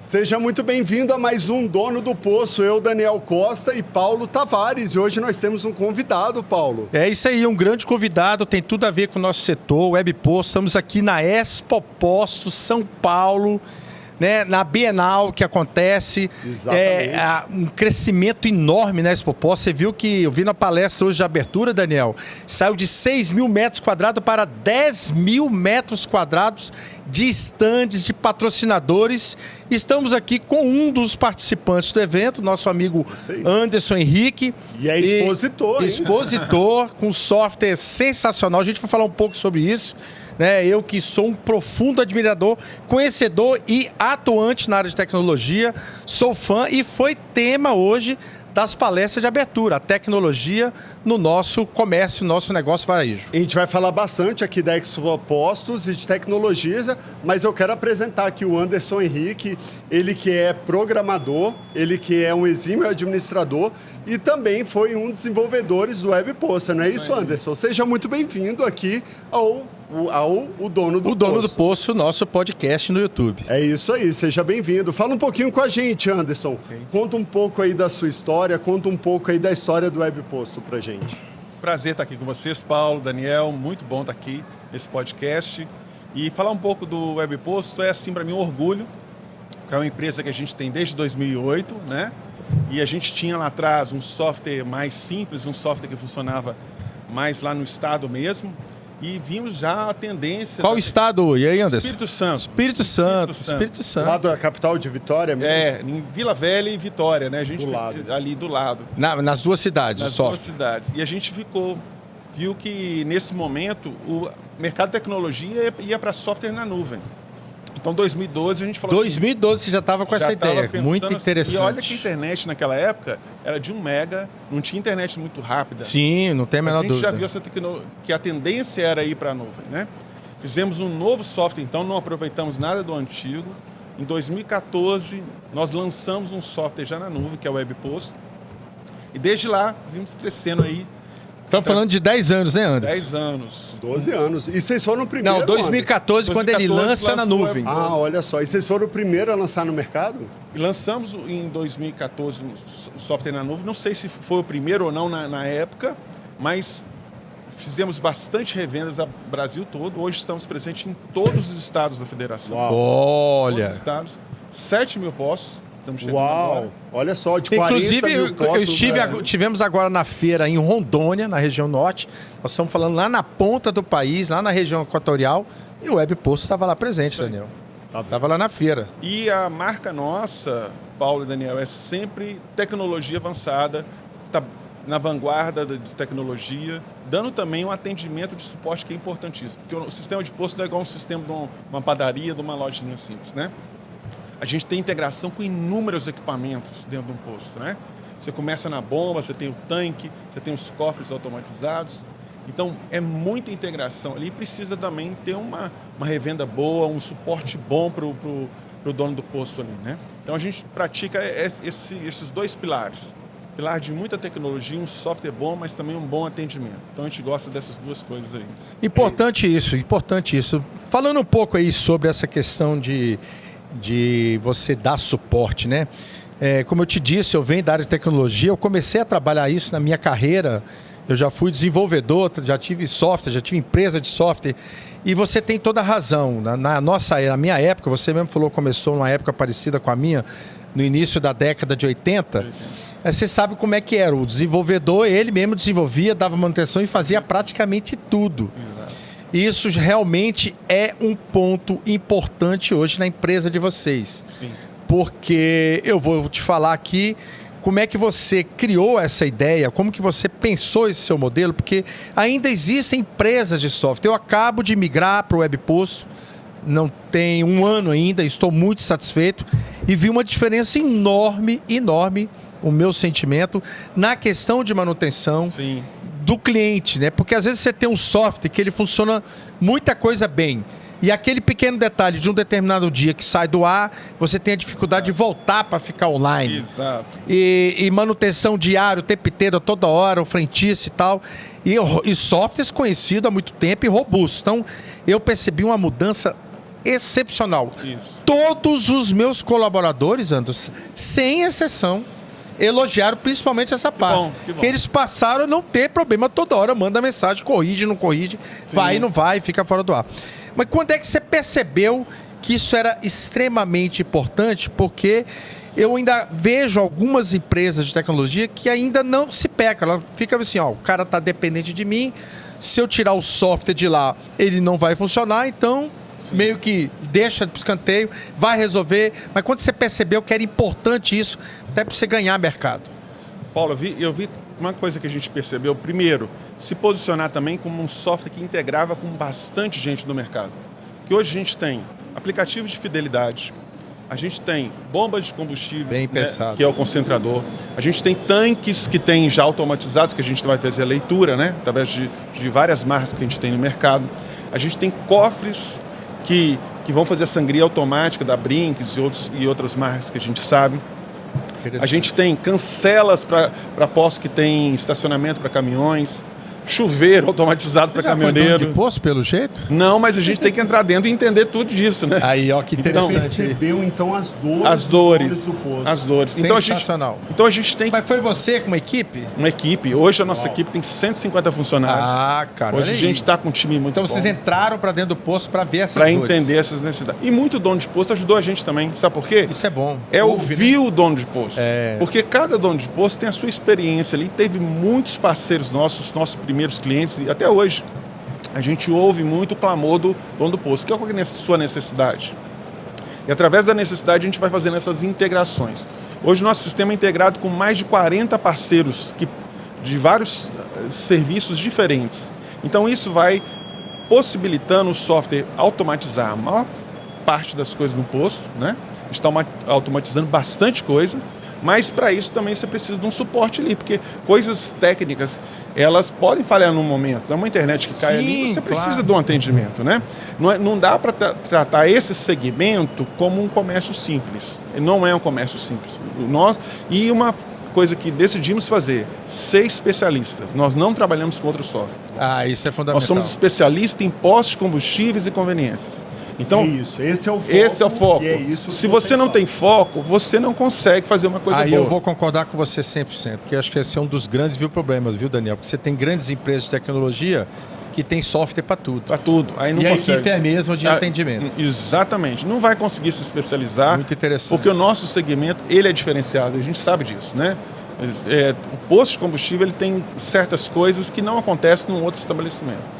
Seja muito bem-vindo a mais um Dono do Poço. Eu, Daniel Costa e Paulo Tavares. E hoje nós temos um convidado, Paulo. É isso aí, um grande convidado, tem tudo a ver com o nosso setor, Web Posto. Estamos aqui na Expo Postos, São Paulo, né, na Bienal que acontece. Exatamente. Um crescimento enorme na Expo Postos. Você viu que eu vi na palestra hoje de abertura, Daniel, saiu de 6 mil metros quadrados para 10 mil metros quadrados de estandes, de patrocinadores. Estamos aqui com um dos participantes do evento, nosso amigo Anderson Henrique. E é expositor, hein? Expositor, com software sensacional. A gente vai falar um pouco sobre isso. Né? Eu que sou um profundo admirador, conhecedor e atuante na área de tecnologia, sou fã e foi tema hoje das palestras de abertura, a tecnologia no nosso comércio, no nosso negócio varejo. A gente vai falar bastante aqui da Expo Postos e de tecnologias, mas eu quero apresentar aqui o Anderson Henrique, ele que é programador, ele que é um exímio administrador e também foi um dos desenvolvedores do Web Posto, não é isso, Anderson? Seja muito bem-vindo aqui ao Dono do Poço. O Dono do Poço, nosso podcast no YouTube. É isso aí, seja bem-vindo. Fala um pouquinho com a gente, Anderson. Conta um pouco aí da sua história, conta um pouco aí da história do Web Posto pra gente. Prazer estar aqui com vocês, Paulo, Daniel, muito bom estar aqui nesse podcast. E falar um pouco do Web Posto é, assim, para mim um orgulho, que é uma empresa que a gente tem desde 2008, né? E a gente tinha lá atrás um software mais simples, um software que funcionava mais lá no estado mesmo. E vimos já a tendência... Qual estado? E aí, Anderson? Espírito Santo. Espírito Santo. Lá da capital de Vitória mesmo? É, em Vila Velha e Vitória, né? A gente ali do lado. Nas duas cidades, Nas duas cidades. E a gente viu que nesse momento o mercado de tecnologia ia para software na nuvem. Então, em 2012, a gente falou 2012 você já estava com essa ideia, muito interessante. E olha que a internet naquela época era de 1 mega, não tinha internet muito rápida. Sim, não tem a menor dúvida. A gente já viu que a tendência era ir para a nuvem, né? Fizemos um novo software, então não aproveitamos nada do antigo. Em 2014, nós lançamos um software já na nuvem, que é o Web Posto. E desde lá, vimos crescendo aí. Estamos falando de 10 anos, né, Anderson? 10 anos. 12 anos. E vocês foram o primeiro? Não, 2014, quando ele lança na nuvem. Ah, olha só. E vocês foram o primeiro a lançar no mercado? E lançamos em 2014 o software na nuvem. Não sei se foi o primeiro ou não na época, mas fizemos bastante revendas no Brasil todo. Hoje estamos presentes em todos os estados da federação. Uau. Olha! Todos os estados. 7 mil postos. Uau! Agora. Olha só, de 40 mil postos. Tivemos agora na feira em Rondônia, na região norte. Nós estamos falando lá na ponta do país, lá na região equatorial. E o Web Posto estava lá presente, Daniel. Estava lá na feira. E a marca nossa, Paulo e Daniel, é sempre tecnologia avançada, está na vanguarda de tecnologia, dando também um atendimento de suporte que é importantíssimo. Porque o sistema de posto não é igual um sistema de uma padaria, de uma lojinha simples, né? A gente tem integração com inúmeros equipamentos dentro de um posto, né? Você começa na bomba, você tem o tanque, você tem os cofres automatizados. Então, é muita integração ali. Precisa também ter uma revenda boa, um suporte bom para o dono do posto ali, né? Então, a gente pratica esses dois pilares. Pilar de muita tecnologia, um software bom, mas também um bom atendimento. Então, a gente gosta dessas duas coisas aí. Importante isso. Falando um pouco aí sobre essa questão de você dar suporte, né? Como eu te disse, eu venho da área de tecnologia, eu comecei a trabalhar isso na minha carreira, eu já fui desenvolvedor, já tive software, já tive empresa de software, e você tem toda a razão. Na minha época, você mesmo falou que começou numa época parecida com a minha, no início da década de 80, você sabe como é que era, o desenvolvedor, ele mesmo desenvolvia, dava manutenção e fazia praticamente tudo. Exato. Isso realmente é um ponto importante hoje na empresa de vocês. Sim. Porque eu vou te falar aqui como é que você criou essa ideia, como que você pensou esse seu modelo, porque ainda existem empresas de software. Eu acabo de migrar para o Web Posto, não tem um ano ainda, estou muito satisfeito e vi uma diferença enorme, o meu sentimento, na questão de manutenção. Sim. Do cliente, né? Porque às vezes você tem um software que ele funciona muita coisa bem. E aquele pequeno detalhe de um determinado dia que sai do ar, você tem a dificuldade de voltar para ficar online. Exato. E manutenção diária, o tempo inteiro, toda hora, o frentista e tal. E softwares conhecidos há muito tempo e robustos. Então, eu percebi uma mudança excepcional. Isso. Todos os meus colaboradores, Anderson, sem exceção, elogiaram principalmente essa parte. bom, que bom. Que eles passaram a não ter problema toda hora. Manda mensagem, corrige, não corrige, vai, não vai, fica fora do ar. Mas quando é que você percebeu que isso era extremamente importante? Porque eu ainda vejo algumas empresas de tecnologia que ainda não se pecam. Ela fica assim, ó, o cara está dependente de mim, se eu tirar o software de lá, ele não vai funcionar, então meio que deixa de escanteio, vai resolver. Mas quando você percebeu que era importante isso, até para você ganhar mercado? Paulo, eu vi uma coisa que a gente percebeu. Primeiro, se posicionar também como um software que integrava com bastante gente no mercado. Que hoje a gente tem aplicativos de fidelidade, a gente tem bombas de combustível, Bem pensado. que é o concentrador, a gente tem tanques que tem já automatizados, que a gente vai fazer a leitura, né, através de várias marcas que a gente tem no mercado. A gente tem cofres que vão fazer a sangria automática da Brinks e outras marcas que a gente sabe. A gente tem cancelas para postos que tem estacionamento para caminhões, chuveiro automatizado para caminhoneiro. Foi dono de posto, pelo jeito? Não, mas a gente tem que entrar dentro e entender tudo disso, né? Aí, ó, que interessante. Percebeu, então, as dores, As dores do posto. As dores. Sensacional. Então a gente tem Mas foi você com uma equipe? uma equipe. Hoje a nossa equipe tem 150 funcionários. Ah, cara. Hoje olha a aí. gente está com um time muito Então bom. vocês entraram para dentro do posto para ver essas Para dores. entender essas necessidades. E muito dono de posto ajudou a gente também. Sabe por quê? Isso é bom. É Ouve, ouvir né? o dono de posto. É. Porque cada dono de posto tem a sua experiência ali. Teve muitos parceiros nossos primeiros clientes, e até hoje a gente ouve muito o clamor do dono do posto. Que é a sua necessidade? E através da necessidade a gente vai fazendo essas integrações. Hoje o nosso sistema é integrado com mais de 40 parceiros de vários serviços diferentes. Então isso vai possibilitando o software automatizar a maior parte das coisas no posto, né? A gente está automatizando bastante coisa, mas para isso também você precisa de um suporte ali, porque coisas técnicas, elas podem falhar num momento. É uma internet que cai ali, você precisa claro. de um atendimento, né? Não dá para tratar esse segmento como um comércio simples. Não é um comércio simples. E uma coisa que decidimos fazer, ser especialistas. Nós não trabalhamos com outro software. Ah, isso é fundamental. Nós somos especialistas em postos, combustíveis e conveniências. Então, Isso, esse é o foco. esse é o foco. E é isso que Se você não tem foco, você não consegue fazer uma coisa Aí boa. eu vou concordar com você 100%, que eu acho que esse é um dos grandes problemas, viu, Daniel? Porque você tem grandes empresas de tecnologia que tem software para tudo. Para tudo. Aí não E consegue. a equipe é a mesma de Ah, atendimento. Exatamente. Não vai conseguir se especializar. Muito interessante. Porque o nosso segmento, ele é diferenciado. A gente sabe disso, né? O posto de combustível, ele tem certas coisas que não acontecem num outro estabelecimento.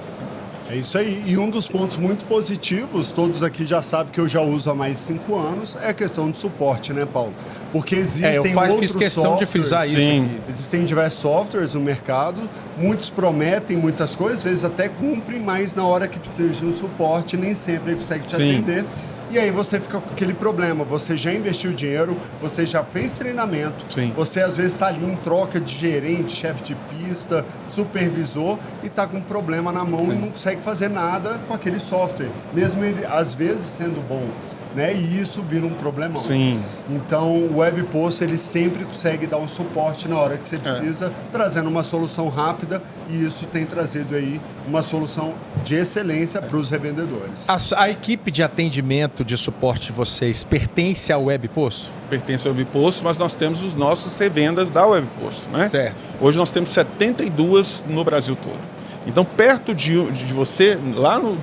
É isso aí. E um dos pontos muito positivos, todos aqui já sabem que eu já uso há mais de 5 anos, é a questão de suporte, né, Paulo? Porque existem outros fiz questão de frisar isso Sim. aqui. Existem diversos softwares no mercado, muitos prometem muitas coisas, às vezes até cumprem, mas na hora que precisa de um suporte, nem sempre ele consegue te Sim. atender. E aí você fica com aquele problema, você já investiu dinheiro, você já fez treinamento, Sim. você às vezes está ali em troca de gerente, chefe de pista, supervisor e está com um problema na mão e não consegue fazer nada com aquele software, mesmo ele às vezes sendo bom. Né? E isso vira um problemão. Sim. Então, o WebPost, ele sempre consegue dar um suporte na hora que você precisa, trazendo uma solução rápida, e isso tem trazido aí uma solução de excelência para os revendedores. A equipe de atendimento, de suporte de vocês, pertence ao WebPost? Pertence ao WebPost, mas nós temos os nossos revendas da WebPost, né? Certo. Hoje nós temos 72 no Brasil todo. Então, perto de você,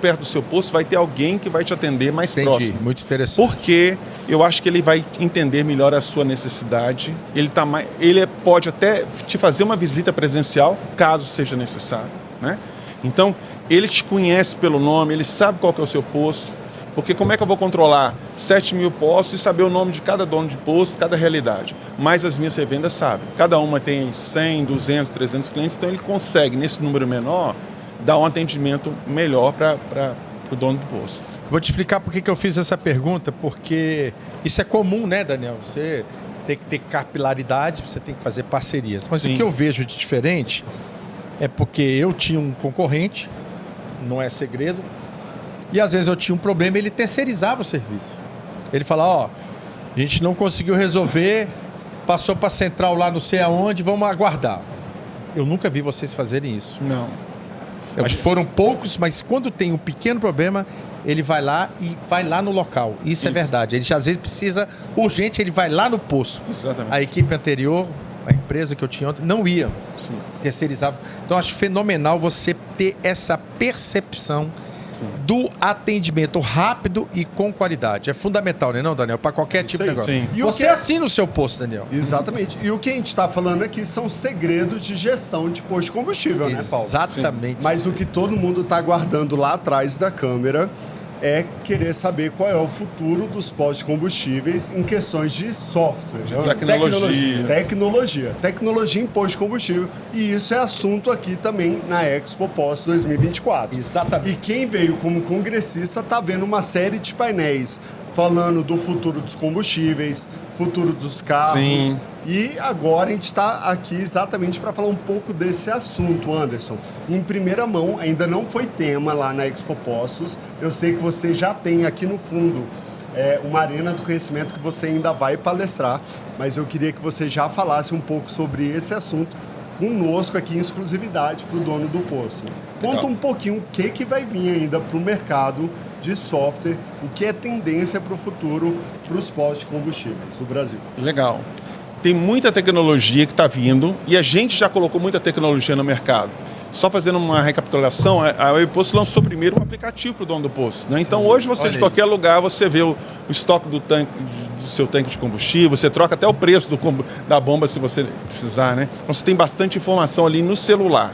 perto do seu posto, vai ter alguém que vai te atender mais Entendi, próximo. muito interessante. Porque eu acho que ele vai entender melhor a sua necessidade. Ele pode até te fazer uma visita presencial, caso seja necessário, né? Então, ele te conhece pelo nome, ele sabe qual que é o seu posto. Porque como é que eu vou controlar 7 mil postos e saber o nome de cada dono de posto, cada realidade? Mas as minhas revendas sabem. Cada uma tem 100, 200, 300 clientes, então ele consegue, nesse número menor, dar um atendimento melhor para o dono do posto. Vou te explicar por que eu fiz essa pergunta, porque isso é comum, né, Daniel? Você tem que ter capilaridade, você tem que fazer parcerias. Mas Sim. o que eu vejo de diferente é porque eu tinha um concorrente, não é segredo, e às vezes eu tinha um problema e ele terceirizava o serviço. Ele falava, ó, a gente não conseguiu resolver, passou para a central lá não sei aonde, vamos aguardar. Eu nunca vi vocês fazerem isso. Não. Foram poucos, mas quando tem um pequeno problema, ele vai lá e vai lá no local. Isso é verdade. Ele às vezes precisa urgente, ele vai lá no posto. Exatamente. A equipe anterior, a empresa que eu tinha ontem, não ia. Sim. Terceirizava. Então, acho fenomenal você ter essa percepção do atendimento rápido e com qualidade. É fundamental, né, não, Daniel? Para qualquer tipo de aí. negócio. Sim. E Você assina o seu posto, Daniel. Exatamente. E o que a gente está falando aqui são segredos de gestão de posto de combustível, né, Paulo? Exatamente. Mas o que todo mundo está aguardando lá atrás da câmera é querer saber qual é o futuro dos postos de combustíveis em questões de software. Tecnologia em posto de combustível. E isso é assunto aqui também na Expo Post 2024. Exatamente. E quem veio como congressista está vendo uma série de painéis falando do futuro dos combustíveis, futuro dos carros. Sim. E agora a gente está aqui exatamente para falar um pouco desse assunto, Anderson. Em primeira mão, ainda não foi tema lá na Expo Postos. Eu sei que você já tem aqui no fundo uma arena do conhecimento que você ainda vai palestrar, mas eu queria que você já falasse um pouco sobre esse assunto conosco aqui em exclusividade para o dono do posto. Conta um pouquinho o que vai vir ainda para o mercado de software, o que é tendência para o futuro para os postos de combustíveis do Brasil. Legal. Tem muita tecnologia que está vindo e a gente já colocou muita tecnologia no mercado. Só fazendo uma recapitulação, a Posto lançou primeiro um aplicativo para o dono do posto. Né? Então hoje você, de qualquer lugar, você vê o estoque do seu tanque de combustível, você troca até o preço da bomba se você precisar. Né? Então você tem bastante informação ali no celular.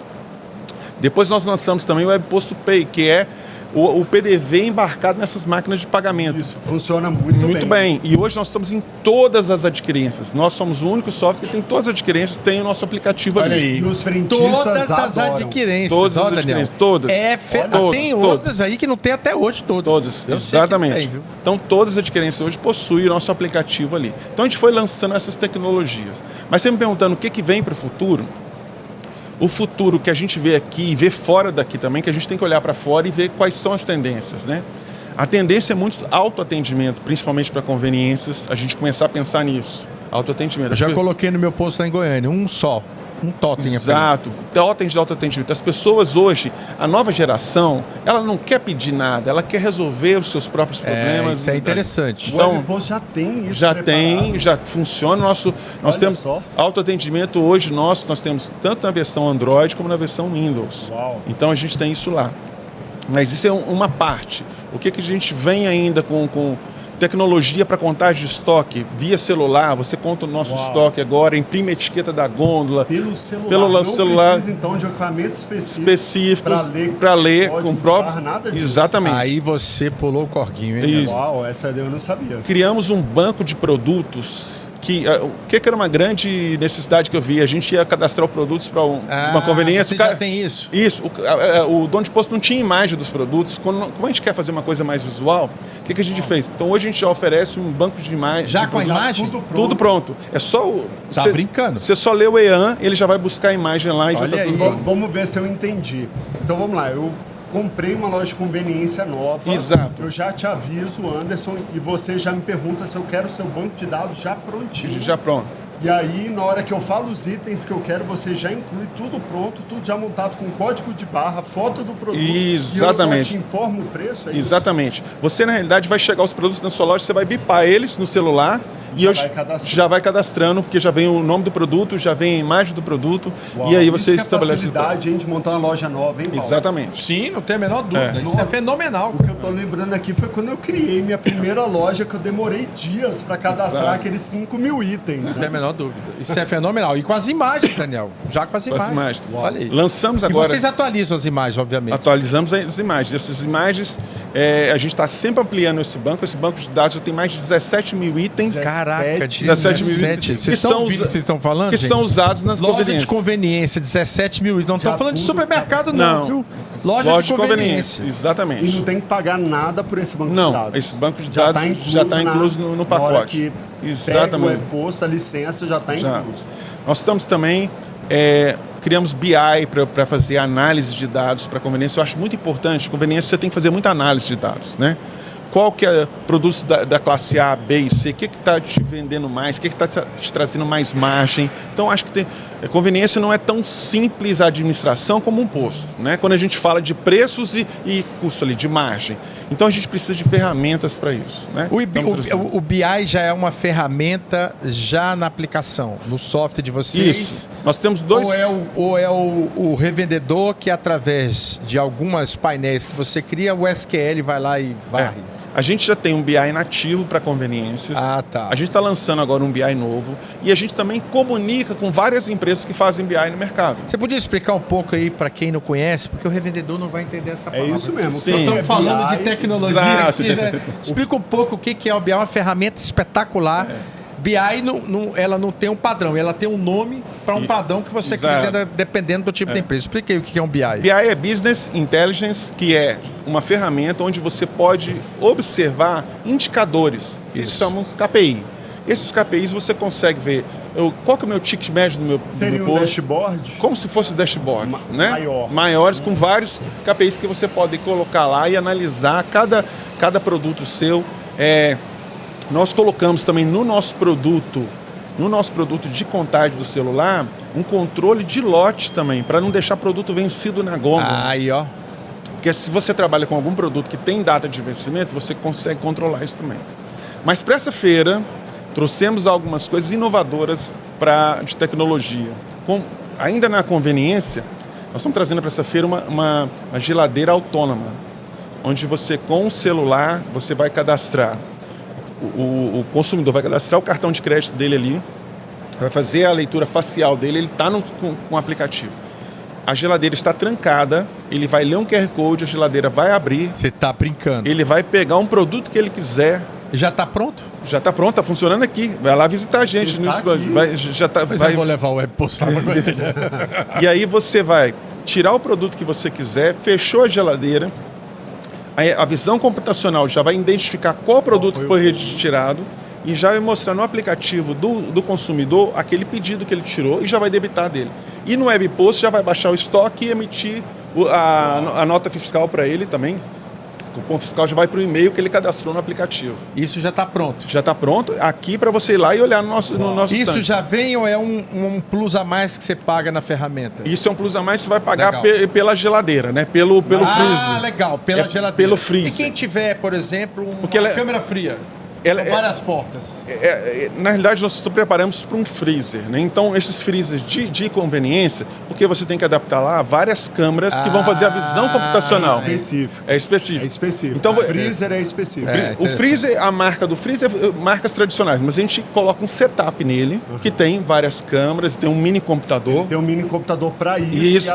Depois nós lançamos também o Web Posto Pay, que é o PDV embarcado nessas máquinas de pagamento. Isso, funciona muito bem. E hoje nós estamos em todas as adquirências. Nós somos o único software que tem todas as adquirências, tem o nosso aplicativo ali. Aí. E os frentistas todas as adoram. adquirências. Todas as adquirências, todas. Tem outras aí que não tem até hoje, todas. Exatamente. Tem, viu? Então todas as adquirências hoje possuem o nosso aplicativo ali. Então a gente foi lançando essas tecnologias. Mas você me perguntando o que vem para o futuro, o futuro que a gente vê aqui e vê fora daqui também, que a gente tem que olhar para fora e ver quais são as tendências, né? A tendência é muito autoatendimento, principalmente para conveniências, a gente começar a pensar nisso. Autoatendimento. Eu já coloquei no meu posto lá em Goiânia, um totem. Exato, totem de autoatendimento. As pessoas hoje, a nova geração, ela não quer pedir nada, ela quer resolver os seus próprios problemas. Isso é interessante. O Web Post já tem isso preparado. Já funciona. Nós temos autoatendimento hoje nós temos tanto na versão Android como na versão Windows. Uau. Então a gente tem isso lá. Mas isso é uma parte. O que a gente vem ainda com tecnologia para contagem de estoque via celular? Você conta o nosso estoque agora, imprime a etiqueta da gôndola. Pelo celular. Pelo celular. Precisa, então, de equipamentos específicos para ler com o próprio. Nada disso. Exatamente. Aí você pulou o corguinho, hein? Isso. Uau, essa eu não sabia. Criamos um banco de produtos o que era uma grande necessidade que eu vi? A gente ia cadastrar os produtos para uma conveniência. Você já tem isso? Isso. O dono de posto não tinha imagem dos produtos. Como a gente quer fazer uma coisa mais visual, o que a gente fez? Então hoje a gente já oferece um banco de imagens. Já com a imagem? Tudo pronto. É só Tá brincando. Você só lê o EAN, ele já vai buscar a imagem lá e já tá tudo. Vamos ver se eu entendi. Então vamos lá, eu comprei uma loja de conveniência nova. Exato. Eu já te aviso, Anderson, e você já me pergunta se eu quero o seu banco de dados já prontinho. Já pronto. E aí, na hora que eu falo os itens que eu quero, você já inclui tudo pronto, tudo já montado com código de barra, foto do produto. Exatamente. E eu só te informo o preço, é Exatamente. Isso? Você, na realidade, vai chegar os produtos na sua loja, você vai bipar eles no celular já vai cadastrando, porque já vem o nome do produto, já vem a imagem do produto, e aí você estabelece... Isso é facilidade de montar uma loja nova, hein, Paulo? Exatamente. Sim, não tem a menor dúvida. Isso é fenomenal. O que eu tô lembrando aqui foi quando eu criei minha primeira loja, que eu demorei dias para cadastrar aqueles 5 mil itens. Não tem a menor dúvida. Isso é fenomenal. E com as imagens, Daniel. Já com as imagens. Olha aí. Lançamos agora... E vocês atualizam as imagens, obviamente. Atualizamos as imagens. Essas imagens, a gente está sempre ampliando esse banco. Esse banco de dados já tem mais de 17 mil itens. Caraca, 17 mil itens. Vocês estão falando, que gente? são usados nas loja conveniências. De conveniência, 17 mil itens. Não estão falando de supermercado, não, viu? Loja de conveniência. Exatamente. E não tem que pagar nada por esse banco de dados. Não, esse banco de dados já está incluso no pacote. Na hora que exatamente. Pega o imposto, a licença já está incluso. Nós estamos também... criamos BI para fazer análise de dados para conveniência. Eu acho muito importante. Conveniência, você tem que fazer muita análise de dados, né? qual que é produtos da classe A, B e C, o que está te vendendo mais, o que está te trazendo mais margem. Então, acho que conveniência não é tão simples a administração como um posto, né? Quando a gente fala de preços e custo ali, de margem. Então, a gente precisa de ferramentas para isso, né? O BI já é uma ferramenta já na aplicação, no software de vocês? Isso. Nós temos dois... Ou é o revendedor que, através de algumas painéis que você cria, o SQL vai lá e varre? A gente já tem um BI nativo para conveniências. Ah, tá. A gente está lançando agora um BI novo. E a gente também comunica com várias empresas que fazem BI no mercado. Você podia explicar um pouco aí para quem não conhece? Porque o revendedor não vai entender essa palavra. É isso mesmo. Sim. Estamos falando de tecnologia aqui, Exato. né? Explica um pouco o que é o BI. É uma ferramenta espetacular. BI ela não tem um padrão, ela tem um nome para um padrão que você cria dependendo do tipo da empresa. Explica aí o que é um BI. BI é Business Intelligence, que é uma ferramenta onde você pode observar indicadores, que chamamos KPI. Esses KPIs você consegue ver qual que é o meu ticket médio do meu Seria do um posto. dashboard? Como se fosse dashboards, né? Maiores, com vários KPIs que você pode colocar lá e analisar cada produto seu. Nós colocamos também no nosso produto de contagem do celular, um controle de lote também, para não deixar produto vencido na gôndola. Aí, ó. Porque se você trabalha com algum produto que tem data de vencimento, você consegue controlar isso também. Mas para essa feira, trouxemos algumas coisas inovadoras de tecnologia. Ainda na conveniência, nós estamos trazendo para essa feira uma geladeira autônoma, onde você, com o celular, você vai cadastrar. O consumidor vai cadastrar o cartão de crédito dele ali, vai fazer a leitura facial dele, ele está com o aplicativo. A geladeira está trancada, ele vai ler um QR Code, a geladeira vai abrir. Você está brincando. Ele vai pegar um produto que ele quiser. Já está pronto? Já está pronto, está funcionando aqui. Vai lá visitar a gente. Eu vou levar o webpost lá para ele. E aí você vai tirar o produto que você quiser, fechou a geladeira. A visão computacional já vai identificar qual produto foi retirado e já vai mostrar no aplicativo do consumidor aquele pedido que ele tirou e já vai debitar dele. E no webpost já vai baixar o estoque e emitir a nota fiscal para ele também. O cupom fiscal já vai para o e-mail que ele cadastrou no aplicativo. Isso já está pronto? Já está pronto aqui para você ir lá e olhar no nosso Isso stand. já vem ou é um plus a mais que você paga na ferramenta? Isso é um plus a mais que você vai pagar pela geladeira, né? Pelo freezer. Ah, legal, pela geladeira. Pelo freezer. E quem tiver, por exemplo, uma câmera fria? Várias portas. Na realidade, nós preparamos para um freezer, né? Então, esses freezers de conveniência, porque você tem que adaptar lá várias câmeras que vão fazer a visão computacional. É específico. É específico. É específico. Então, freezer é específico. O freezer, a marca do freezer é marcas tradicionais, mas a gente coloca um setup nele, que tem várias câmeras, tem um mini computador. Tem um mini computador para isso.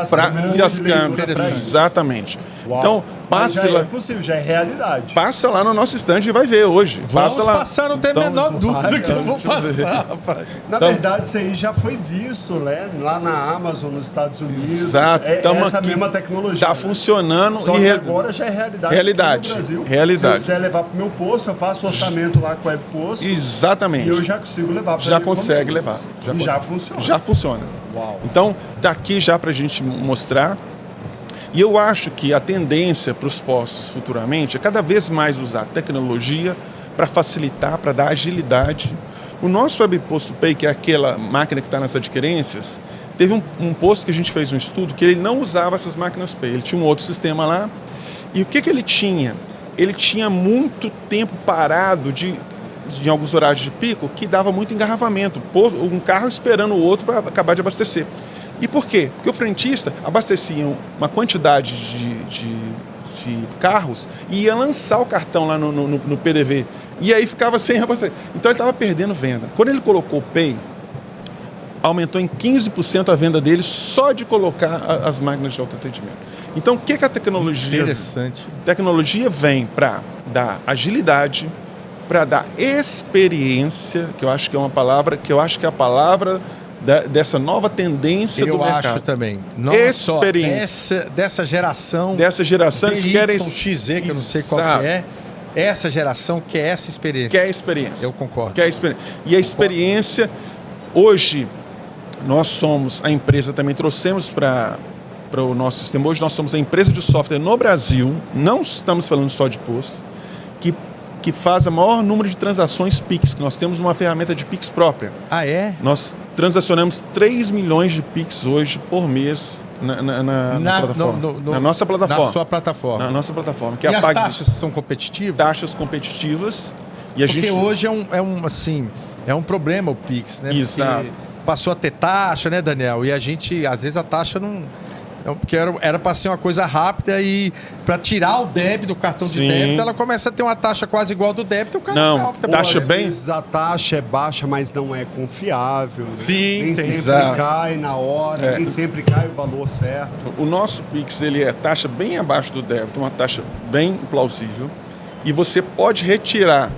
E as câmeras. Exatamente. Uau. Então, passa lá. É possível, já é realidade. Passa lá no nosso stand e vai ver hoje. Vamos passar, não tem a menor dúvida que eu vou passar, rapaz. Na verdade, isso aí já foi visto, né? Lá na Amazon, nos Estados Unidos. Exato. Essa mesma tecnologia. Está funcionando. Só que agora já é realidade. Realidade. No Brasil. Realidade. Se eu quiser levar para o meu posto, eu faço orçamento lá com o webposto. Exatamente. E eu já consigo levar para Já consegue levar. Já funciona. Já funciona. Uau. Então, está aqui já para a gente mostrar. E eu acho que a tendência para os postos futuramente é cada vez mais usar tecnologia para facilitar, para dar agilidade. O nosso webposto Pay, que é aquela máquina que está nas adquirências, teve um posto que a gente fez um estudo que ele não usava essas máquinas Pay. Ele tinha um outro sistema lá. E o que ele tinha? Ele tinha muito tempo parado em alguns horários de pico que dava muito engarrafamento. Um carro esperando o outro para acabar de abastecer. E por quê? Porque o frentista abastecia uma quantidade de carros e ia lançar o cartão lá no PDV. E aí ficava sem abastecer. Então ele estava perdendo venda. Quando ele colocou o Pay, aumentou em 15% a venda dele só de colocar as máquinas de autoatendimento. Então o que a tecnologia... Interessante. Tecnologia vem para dar agilidade, para dar experiência, que eu acho que é uma palavra, que eu acho que é a palavra dessa nova tendência do mercado. Eu acho também. Experiência. Dessa geração. Eles querem... XZ, que eu não sei qual que é. Essa geração quer essa experiência. Quer experiência. Eu concordo. Quer experiência. E a experiência, hoje, nós somos a empresa, também trouxemos para o nosso sistema, hoje nós somos a empresa de software no Brasil, não estamos falando só de posto, que que faz o maior número de transações Pix, que nós temos uma ferramenta de Pix própria. Ah, é? Nós transacionamos 3 milhões de Pix hoje por mês na plataforma. Na nossa plataforma. Na sua plataforma. Na nossa plataforma. Que é E a as PagBiz. taxas são competitivas? Taxas competitivas. E a Porque gente... hoje é um problema o Pix, né? Exato. Porque passou a ter taxa, né, Daniel? E a gente, às vezes a taxa não... Porque era para ser uma coisa rápida e para tirar o débito do cartão de Sim. débito, ela começa a ter uma taxa quase igual do débito, o cara Não, opta por taxa essa. bem... A taxa é baixa, mas não é confiável. Né? Sim, nem sempre exato. cai na hora, nem sempre cai o valor certo. O nosso Pix, ele é taxa bem abaixo do débito, uma taxa bem plausível. E você pode retirar.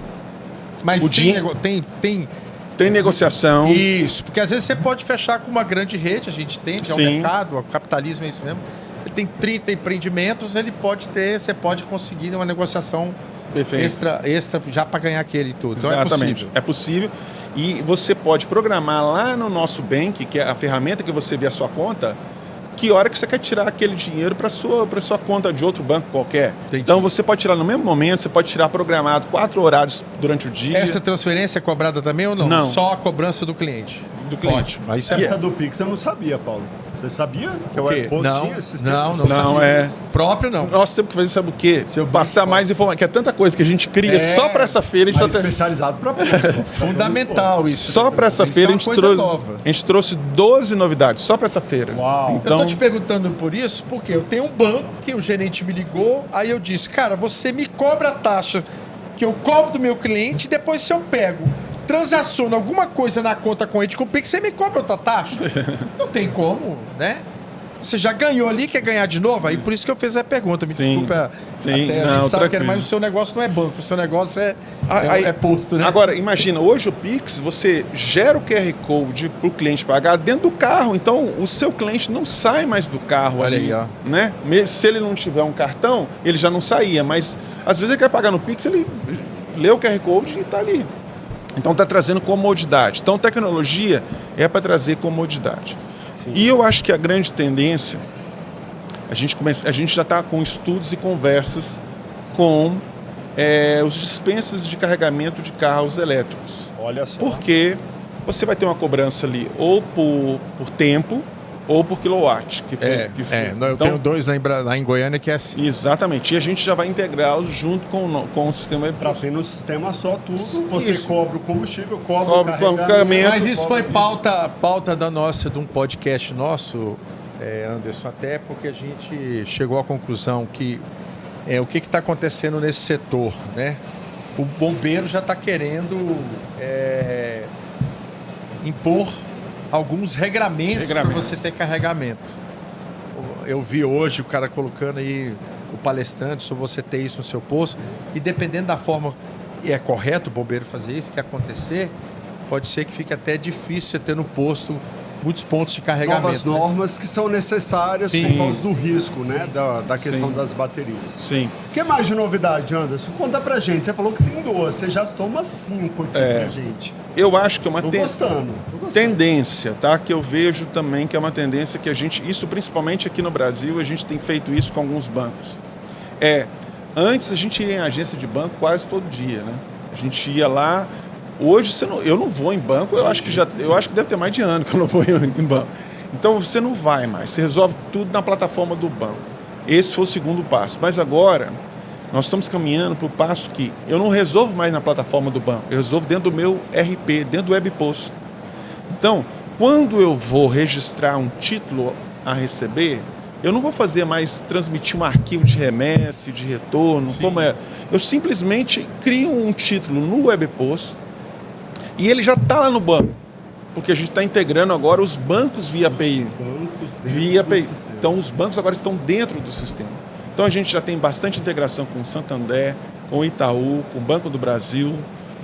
Mas o tem, dinheiro- tem Tem negociação. isso, porque às vezes você pode fechar com uma grande rede, a gente tem, que é o Sim. mercado, o capitalismo é isso mesmo. Ele tem 30 empreendimentos, você pode conseguir uma negociação Perfeito. extra já para ganhar aquele e tudo. Então Exatamente. é possível. É possível. E você pode programar lá no nosso Bank, que é a ferramenta que você vê a sua conta, que hora que você quer tirar aquele dinheiro para sua conta de outro banco qualquer. Entendi. Então você pode tirar no mesmo momento, você pode tirar programado 4 horários durante o dia. Essa transferência é cobrada também ou não? Não. Só a cobrança do cliente. Do cliente. Ótimo. Aí isso é Essa do Pix eu não sabia, Paulo. Você sabia que o quê? AirPost Não, tinha esse sistema? não Você Não, sabia é. disso? próprio, não. Nós temos que fazer, sabe o quê? Seu Passar banco. mais informação, que é tanta coisa que a gente cria É, só para essa feira. A gente Mas tá até- especializado para Pix. Fundamental isso. Só para essa Isso feira é a uma gente, coisa trouxe, nova. a gente trouxe 12 novidades, só para essa feira. Uau. Eu tô Então, te perguntando por isso, porque eu tenho um banco que o gerente me ligou, aí eu disse, cara, você me cobra a taxa que eu cobro do meu cliente e depois se eu pego, transaciono alguma coisa na conta com ele com o Pix, você me cobra outra taxa? Não tem como, né? Você já ganhou ali, quer ganhar de novo? Aí por isso que eu fiz a pergunta, me Sim. desculpa. Sim, até a não, gente sabe que tranquilo. mas o seu negócio não é banco, o seu negócio é Aí- posto, né? Agora, imagina, hoje o Pix, você gera o QR Code para o cliente pagar dentro do carro. Então, o seu cliente não sai mais do carro Olha ali. aí, ó. Né? Se ele não tiver um cartão, ele já não saía. Mas, às vezes, ele quer pagar no Pix, ele lê o QR Code e está ali. Então, está trazendo comodidade. Então, tecnologia é para trazer comodidade. E eu acho que a grande tendência, a gente já está com estudos e conversas com os dispensas de carregamento de carros elétricos. Olha só. Porque você vai ter uma cobrança ali ou por tempo ou por kilowatt. Que foi. Não, eu Então, tenho dois lá em Goiânia que é assim. exatamente. E a gente já vai integrá-los junto com o sistema Para ter no sistema só tudo, você Isso. cobra o combustível, cobra Cobra o o carregamento. carregamento. Mas isso cobra foi pauta de um podcast nosso, Anderson, até porque a gente chegou à conclusão que o que está acontecendo nesse setor, né? O bombeiro já está querendo impor alguns regramentos para você ter carregamento. Eu vi hoje o cara colocando aí o palestrante sobre você ter isso no seu posto e dependendo da forma, e é correto o bombeiro fazer isso, que acontecer, pode ser que fique até difícil você ter no posto muitos pontos de carregamento. Novas normas que são necessárias Sim. por causa do risco, né? Da questão Sim. das baterias. Sim. O que mais de novidade, Anderson? Conta pra gente. Você falou que tem 12, você já citou umas 5 aqui pra gente. Eu acho que é uma Tô gostando. tendência, tá? Que eu vejo também que é uma tendência que isso principalmente aqui no Brasil, a gente tem feito isso com alguns bancos. Antes a gente ia em agência de banco quase todo dia, né? A gente ia lá. Hoje eu não vou em banco, eu acho que deve ter mais de ano que eu não vou em banco. Então você não vai mais, você resolve tudo na plataforma do banco. Esse foi o segundo passo. Mas agora nós estamos caminhando para o passo que eu não resolvo mais na plataforma do banco, eu resolvo dentro do meu RP, dentro do WebPost. Então, quando eu vou registrar um título a receber, eu não vou fazer mais transmitir um arquivo de remessa, de retorno, como é. Eu simplesmente crio um título no WebPost e ele já está lá no banco, porque a gente está integrando agora os bancos via API. Via API. Então, os bancos agora estão dentro do sistema. Então, a gente já tem bastante integração com o Santander, com o Itaú, com o Banco do Brasil,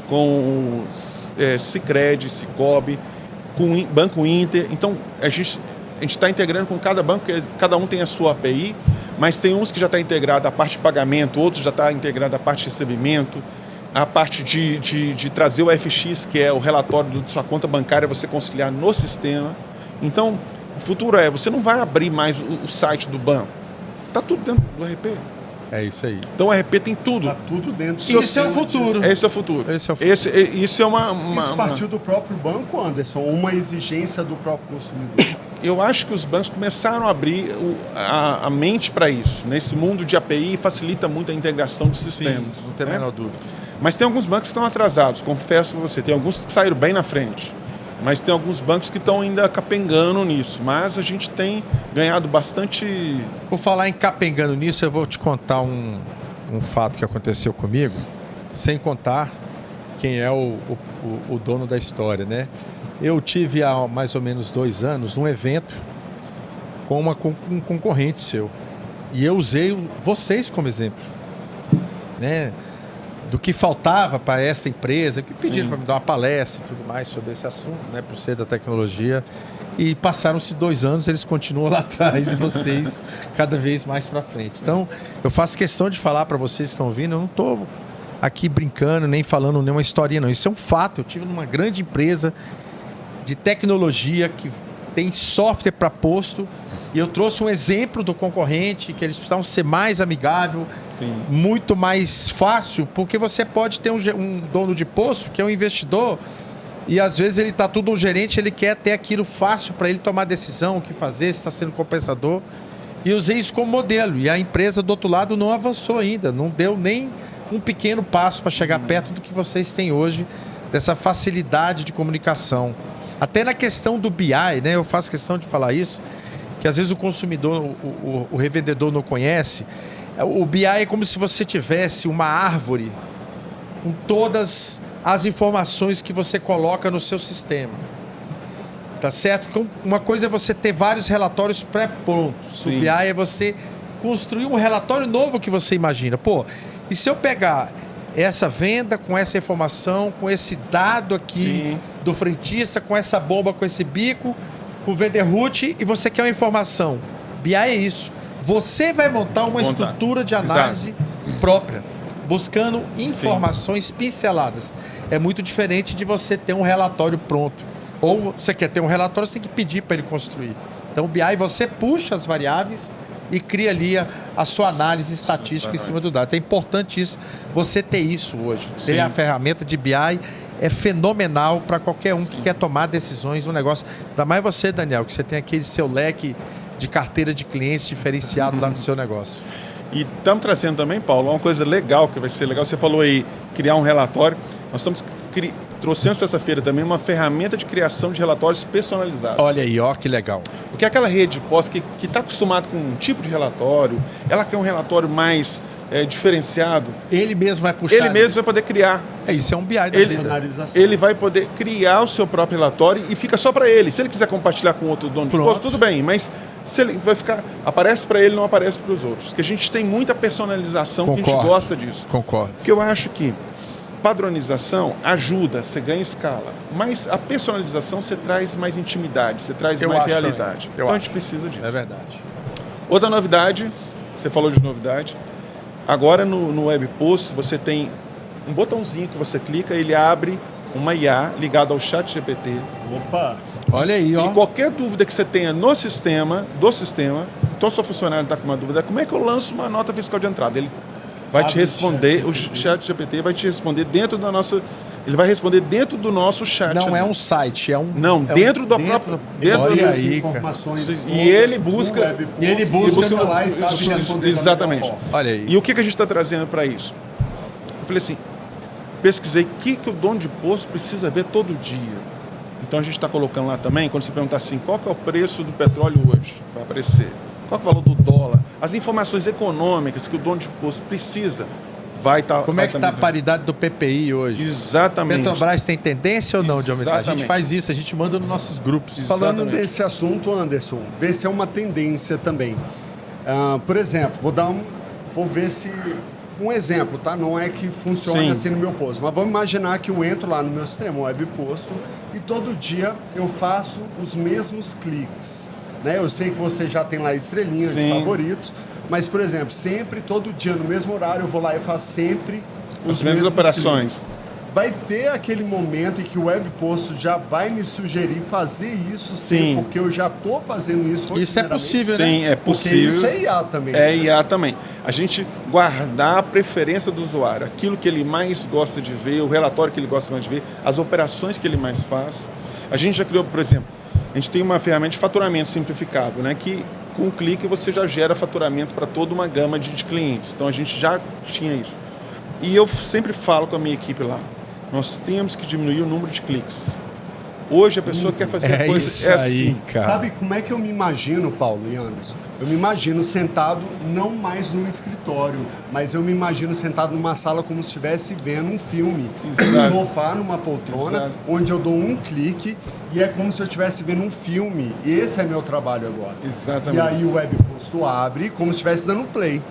com o Sicredi, Sicobi, com o Banco Inter. Então, a gente está integrando com cada banco, cada um tem a sua API, mas tem uns que já está integrado a parte de pagamento, outros já está integrado a parte de recebimento, a parte de trazer o FX, que é o relatório da sua conta bancária, você conciliar no sistema. Então, o futuro você não vai abrir mais o site do banco. Está tudo dentro do RP. É isso aí. Então o ERP tem tudo. Tá tudo dentro. Isso é o futuro. Esse é o futuro. Esse é o futuro. Isso é Isso partiu do próprio banco, Anderson, uma exigência do próprio consumidor. Eu acho que os bancos começaram a abrir a mente para isso. Nesse mundo de API facilita muito a integração de sistemas. Não tem a menor dúvida. Mas tem alguns bancos que estão atrasados, confesso para você. Tem alguns que saíram bem na frente. Mas tem alguns bancos que estão ainda capengando nisso. Mas a gente tem ganhado bastante... Por falar em capengando nisso, eu vou te contar um fato que aconteceu comigo, sem contar quem é o dono da história, né? Eu tive há mais ou menos 2 anos um evento com um concorrente seu. E eu usei vocês como exemplo, né? Do que faltava para esta empresa, que pediram para me dar uma palestra e tudo mais sobre esse assunto, né? Por ser da tecnologia. E passaram-se 2 anos, eles continuam lá atrás e vocês cada vez mais para frente. Então, eu faço questão de falar para vocês que estão ouvindo, eu não estou aqui brincando, nem falando nenhuma historinha, não. Isso é um fato. Eu tive numa grande empresa de tecnologia que tem software para posto e eu trouxe um exemplo do concorrente que eles precisavam ser mais amigável, muito mais fácil, porque você pode ter um dono de posto que é um investidor e às vezes ele está tudo um gerente, ele quer ter aquilo fácil para ele tomar decisão, o que fazer, se está sendo compensador. E usei isso como modelo e a empresa do outro lado não avançou ainda, não deu nem um pequeno passo para chegar perto do que vocês têm hoje, dessa facilidade de comunicação. Até na questão do BI, né? Eu faço questão de falar isso, que às vezes o consumidor, o revendedor não conhece. O BI é como se você tivesse uma árvore com todas as informações que você coloca no seu sistema. Tá certo? Uma coisa é você ter vários relatórios pré-prontos. O BI é você construir um relatório novo que você imagina. Pô, e se eu pegar essa venda com essa informação, com esse dado aqui do frentista, com essa bomba, com esse bico, com o VDRoot, e você quer uma informação. BI é isso. Você vai montar uma estrutura de análise própria, buscando informações pinceladas. É muito diferente de você ter um relatório pronto. Ou você quer ter um relatório, você tem que pedir para ele construir. Então o BI, você puxa as variáveis e cria ali a sua análise estatística em cima do dado. É importante isso, você ter isso hoje. Ter a ferramenta de BI é fenomenal para qualquer um que quer tomar decisões no negócio. Ainda mais você, Daniel, que você tem aquele seu leque de carteira de clientes diferenciado lá no seu negócio. E estamos trazendo também, Paulo, uma coisa legal, que vai ser legal. Você falou aí, criar um relatório. Nós trouxemos terça-feira também uma ferramenta de criação de relatórios personalizados. Olha aí, ó, que legal. Porque aquela rede de pós que está acostumada com um tipo de relatório, ela quer um relatório mais diferenciado. Ele mesmo vai puxar. Ele mesmo vai poder criar. Isso é um BI da vida. Ele vai poder criar o seu próprio relatório e fica só para ele. Se ele quiser compartilhar com outro dono de posto, tudo bem, mas se ele vai ficar, aparece para ele, não aparece para os outros. Porque a gente tem muita personalização, que a gente gosta disso. Concordo. Porque eu acho que padronização ajuda, você ganha escala, mas a personalização você traz mais intimidade, você traz mais realidade. Então a gente precisa disso. É verdade. Outra novidade, você falou de novidade, agora no Web Post você tem um botãozinho que você clica, ele abre uma IA ligada ao ChatGPT. Opa! Olha aí, ó. E qualquer dúvida que você tenha no sistema, então seu funcionário está com uma dúvida, como é que eu lanço uma nota fiscal de entrada? Ele vai te responder, o ChatGPT vai te responder dentro da nossa... Ele vai responder dentro do nosso chat. Não é um site, é um... Não, dentro do próprio... Olha aí, informações. E ele busca... E ele busca lá e sabe responder. Exatamente. Olha aí. E o que a gente está trazendo para isso? Eu falei assim, pesquisei o que o dono de posto precisa ver todo dia. Então a gente está colocando lá também, quando você perguntar assim, qual que é o preço do petróleo hoje? Vai aparecer. Qual que é o valor do dólar? As informações econômicas que o dono de posto precisa, vai estar... Como é que está a paridade do PPI hoje? Exatamente. Petrobras tem tendência ou não de aumentar? A gente faz isso, a gente manda nos nossos grupos. Falando desse assunto, Anderson, vê se é uma tendência também. Por exemplo, vou ver se... Um exemplo, tá? Não é que funcione assim no meu posto, mas vamos imaginar que eu entro lá no meu sistema web posto e todo dia eu faço os mesmos cliques. Né? Eu sei que você já tem lá estrelinha de favoritos, mas, por exemplo, sempre, todo dia, no mesmo horário, eu vou lá e faço sempre as mesmas operações. vai ter aquele momento em que o Webpost já vai me sugerir fazer isso, sim, porque eu já estou fazendo isso. Isso é possível, né? Sim, é possível. Porque isso é IA também. É IA também. A gente guardar a preferência do usuário, aquilo que ele mais gosta de ver, o relatório que ele gosta mais de ver, as operações que ele mais faz. A gente já criou, por exemplo, a gente tem uma ferramenta de faturamento simplificado, né, que com um clique você já gera faturamento para toda uma gama de clientes. Então a gente já tinha isso. E eu sempre falo com a minha equipe lá, nós temos que diminuir o número de cliques. Hoje a pessoa quer fazer a coisa... Isso aí, cara. Sabe como é que eu me imagino, Paulo e Anderson? Eu me imagino sentado não mais num escritório, mas eu me imagino sentado numa sala como se estivesse vendo um filme. Num sofá, numa poltrona, onde eu dou um clique e é como se eu estivesse vendo um filme. Esse é meu trabalho agora. Exatamente. E aí o Webpost abre como se estivesse dando play.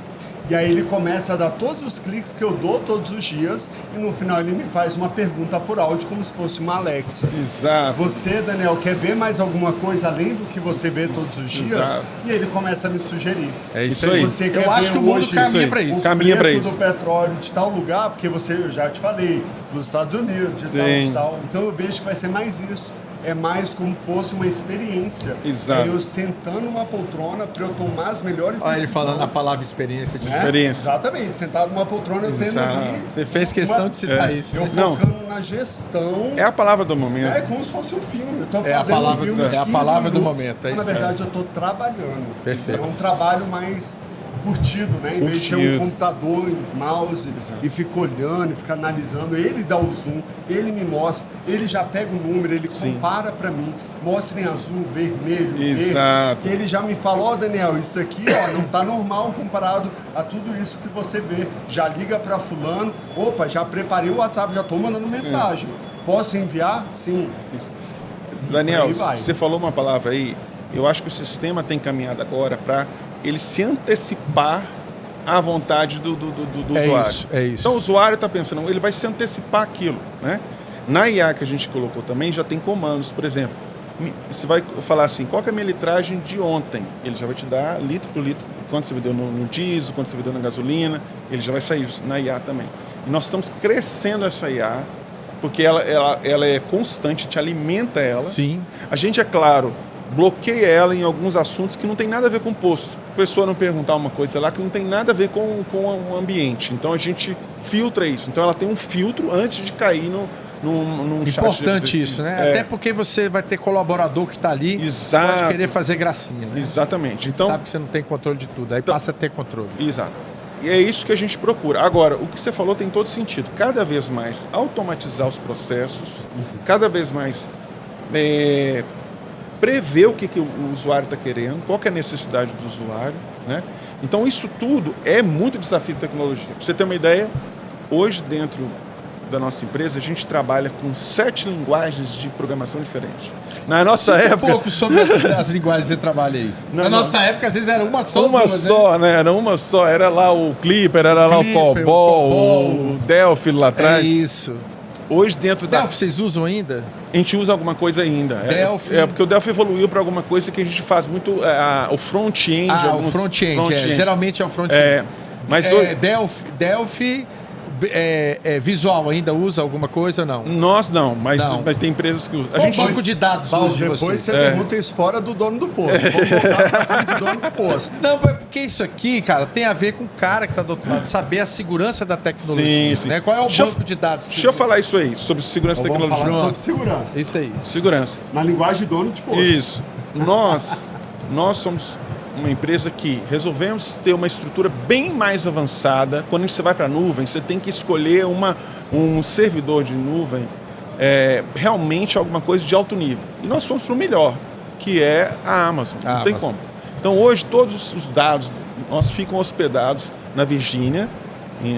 E aí ele começa a dar todos os cliques que eu dou todos os dias e no final ele me faz uma pergunta por áudio como se fosse uma Alexa. Exato. Você, Daniel, quer ver mais alguma coisa além do que você vê todos os dias? Exato. E ele começa a me sugerir. É isso Então, aí. você quer Eu acho ver que o mundo hoje caminha para o isso. Caminha pra preço isso. do petróleo de tal lugar, porque eu já te falei, dos Estados Unidos, de tal, de tal. Então eu vejo que vai ser mais isso. É mais como fosse uma experiência. Exato. É eu sentando numa poltrona para eu tomar as melhores Olha ele decisões. falando a palavra experiência. De... Né? Experiência. Exatamente, sentado numa poltrona, eu tendo ali. Você fez questão de citar isso. Eu Né? focando na gestão. É a palavra do momento. É como se fosse um filme. Eu tô É a fazendo palavra- um filme de é a 15 palavra do minutos, momento, é mas, isso na verdade, eu estou trabalhando. Perfeito. É um trabalho mais curtido, né? Em vez de ser um Curtido. computador, mouse, e fica olhando, e fica analisando. Ele dá o zoom, ele me mostra, ele já pega o número, ele compara para mim, mostra em azul, vermelho, Exato. verde. Ele já me fala, ó, Daniel, isso aqui ó, não tá normal comparado a tudo isso que você vê. Já liga para fulano, opa, já preparei o WhatsApp, já tô mandando mensagem. Posso enviar? Sim. Isso. E Daniel, por aí vai. você falou uma palavra aí, eu acho que o sistema tem caminhado agora para ele se antecipar à vontade do usuário. É isso. Então o usuário está pensando, ele vai se antecipar aquilo, né? Na IA que a gente colocou também já tem comandos, por exemplo, você vai falar assim, qual que é a minha litragem de ontem? Ele já vai te dar litro por litro, quanto você vendeu no diesel, quanto você vendeu na gasolina, ele já vai sair na IA também. E nós estamos crescendo essa IA, porque ela é constante, te alimenta ela. Sim. A gente, é claro, bloqueia ela em alguns assuntos que não tem nada a ver com o posto. A pessoa não perguntar uma coisa lá que não tem nada a ver com o ambiente. Então a gente filtra isso. Então ela tem um filtro antes de cair num chat. Importante isso, né? É. Até porque você vai ter colaborador que está ali, Exato. pode querer fazer gracinha, né? Exatamente. Então, Sabe que você não tem controle de tudo, aí passa a ter controle. exato. E é isso que a gente procura. Agora, o que você falou tem todo sentido. Cada vez mais automatizar os processos, cada vez mais prever o que o usuário está querendo, qual que é a necessidade do usuário, né? Então, isso tudo é muito desafio de tecnologia. Para você ter uma ideia, hoje dentro da nossa empresa, a gente trabalha com 7 linguagens de programação diferentes. Na nossa época... Um pouco sobre as linguagens que você trabalha aí. Na nossa época, às vezes era uma só. Uma duas, só, né? Era uma só. Era lá o Clipper, era lá o COBOL, o Delphi lá É atrás. isso. Hoje dentro da... Delphi, vocês usam ainda? A gente usa alguma coisa ainda. Delphi. Porque o Delphi evoluiu para alguma coisa que a gente faz muito... o front-end. O front-end. Geralmente é o front-end. Mas hoje... Delphi visual ainda usa alguma coisa ou não? Nós não, mas Não. tem empresas que usam. Qual banco de dados Paulo, usa de depois vocês? você pergunta isso fora do dono do posto. Vamos voltar para cima do dono do posto. Não, é porque isso aqui, cara, tem a ver com o cara que está do outro lado, saber a segurança da tecnologia. Sim, sim. Né? Qual é o Deixa eu- banco de dados? que- Deixa eu falar isso aí, sobre segurança e Então, vamos tecnologia. falar sobre segurança. Isso aí. Segurança. Na linguagem do dono de posto. Isso. Nós somos uma empresa que resolvemos ter uma estrutura bem mais avançada. Quando você vai para a nuvem, você tem que escolher um servidor de nuvem realmente alguma coisa de alto nível. E nós fomos para o melhor, que é a Amazon. Não tem como. Então hoje todos os dados nós ficam hospedados na Virgínia,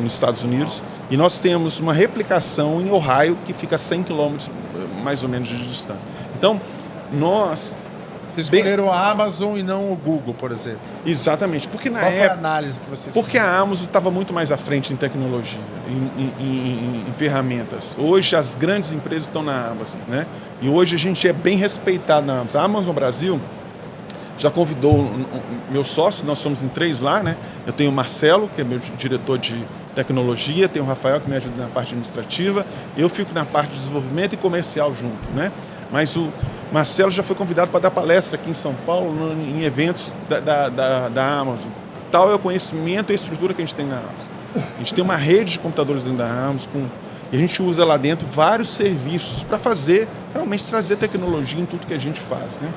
nos Estados Unidos, e nós temos uma replicação em Ohio, que fica a 100 quilômetros mais ou menos de distância. Então, nós... Vocês escolheram a Amazon e não o Google, por exemplo. Exatamente, porque na Qual foi a época... análise que vocês Porque a Amazon estava muito mais à frente em tecnologia, em ferramentas. Hoje as grandes empresas estão na Amazon, né? E hoje a gente é bem respeitado na Amazon. A Amazon Brasil, já convidou meu sócio, nós somos em 3 lá, né? Eu tenho o Marcelo, que é meu diretor de tecnologia, tenho o Rafael, que me ajuda na parte administrativa, eu fico na parte de desenvolvimento e comercial junto, né? Mas o Marcelo já foi convidado para dar palestra aqui em São Paulo, em eventos da Amazon. Tal é o conhecimento e a estrutura que a gente tem na Amazon. A gente tem uma rede de computadores dentro da Amazon, e a gente usa lá dentro vários serviços para realmente trazer tecnologia em tudo que a gente faz, né?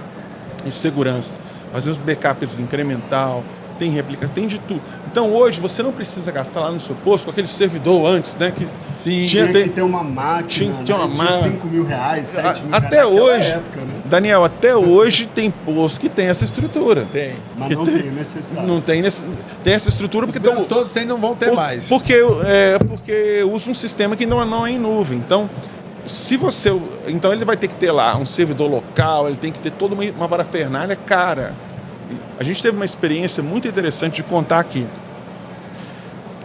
E segurança. Fazemos backups incremental, tem réplicas, tem de tudo. Então hoje você não precisa gastar lá no seu posto com aquele servidor antes, né? Que tinha que ter uma máquina, tinha uma máquina. 5 mil reais, 7 mil até reais hoje, época, né? Daniel, até hoje tem posto que tem essa estrutura. Tem. Mas não tem necessidade. Não tem, tem essa estrutura porque todos não vão ter mais. Porque usa um sistema que não é em nuvem. Então, então ele vai ter que ter lá um servidor local, ele tem que ter toda uma parafernália cara. A gente teve uma experiência muito interessante de contar aqui.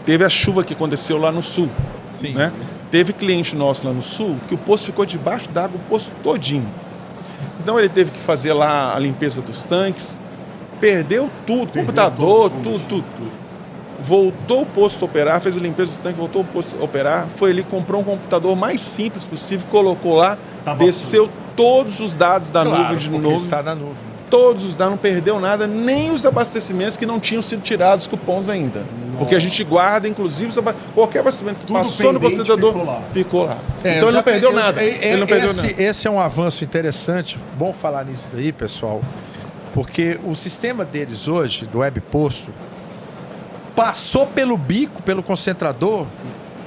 Teve a chuva que aconteceu lá no sul. Sim. Né? Teve cliente nosso lá no sul que o poço ficou debaixo d'água, o poço todinho. Então ele teve que fazer lá a limpeza dos tanques, perdeu tudo, computador, tudo. Voltou o posto a operar, fez a limpeza do tanque, voltou o posto a operar, foi ali, comprou um computador mais simples possível, colocou lá, desceu todos os dados da nuvem de novo. Está na nuvem. Todos os dados, não perdeu nada, nem os abastecimentos que não tinham sido tirados os cupons ainda. Nossa. Porque a gente guarda, inclusive, qualquer abastecimento que tudo passou no concentrador ficou lá. Então ele não perdeu nada. Esse é um avanço interessante, bom falar nisso aí, pessoal, porque o sistema deles hoje, do web posto, passou pelo bico, pelo concentrador,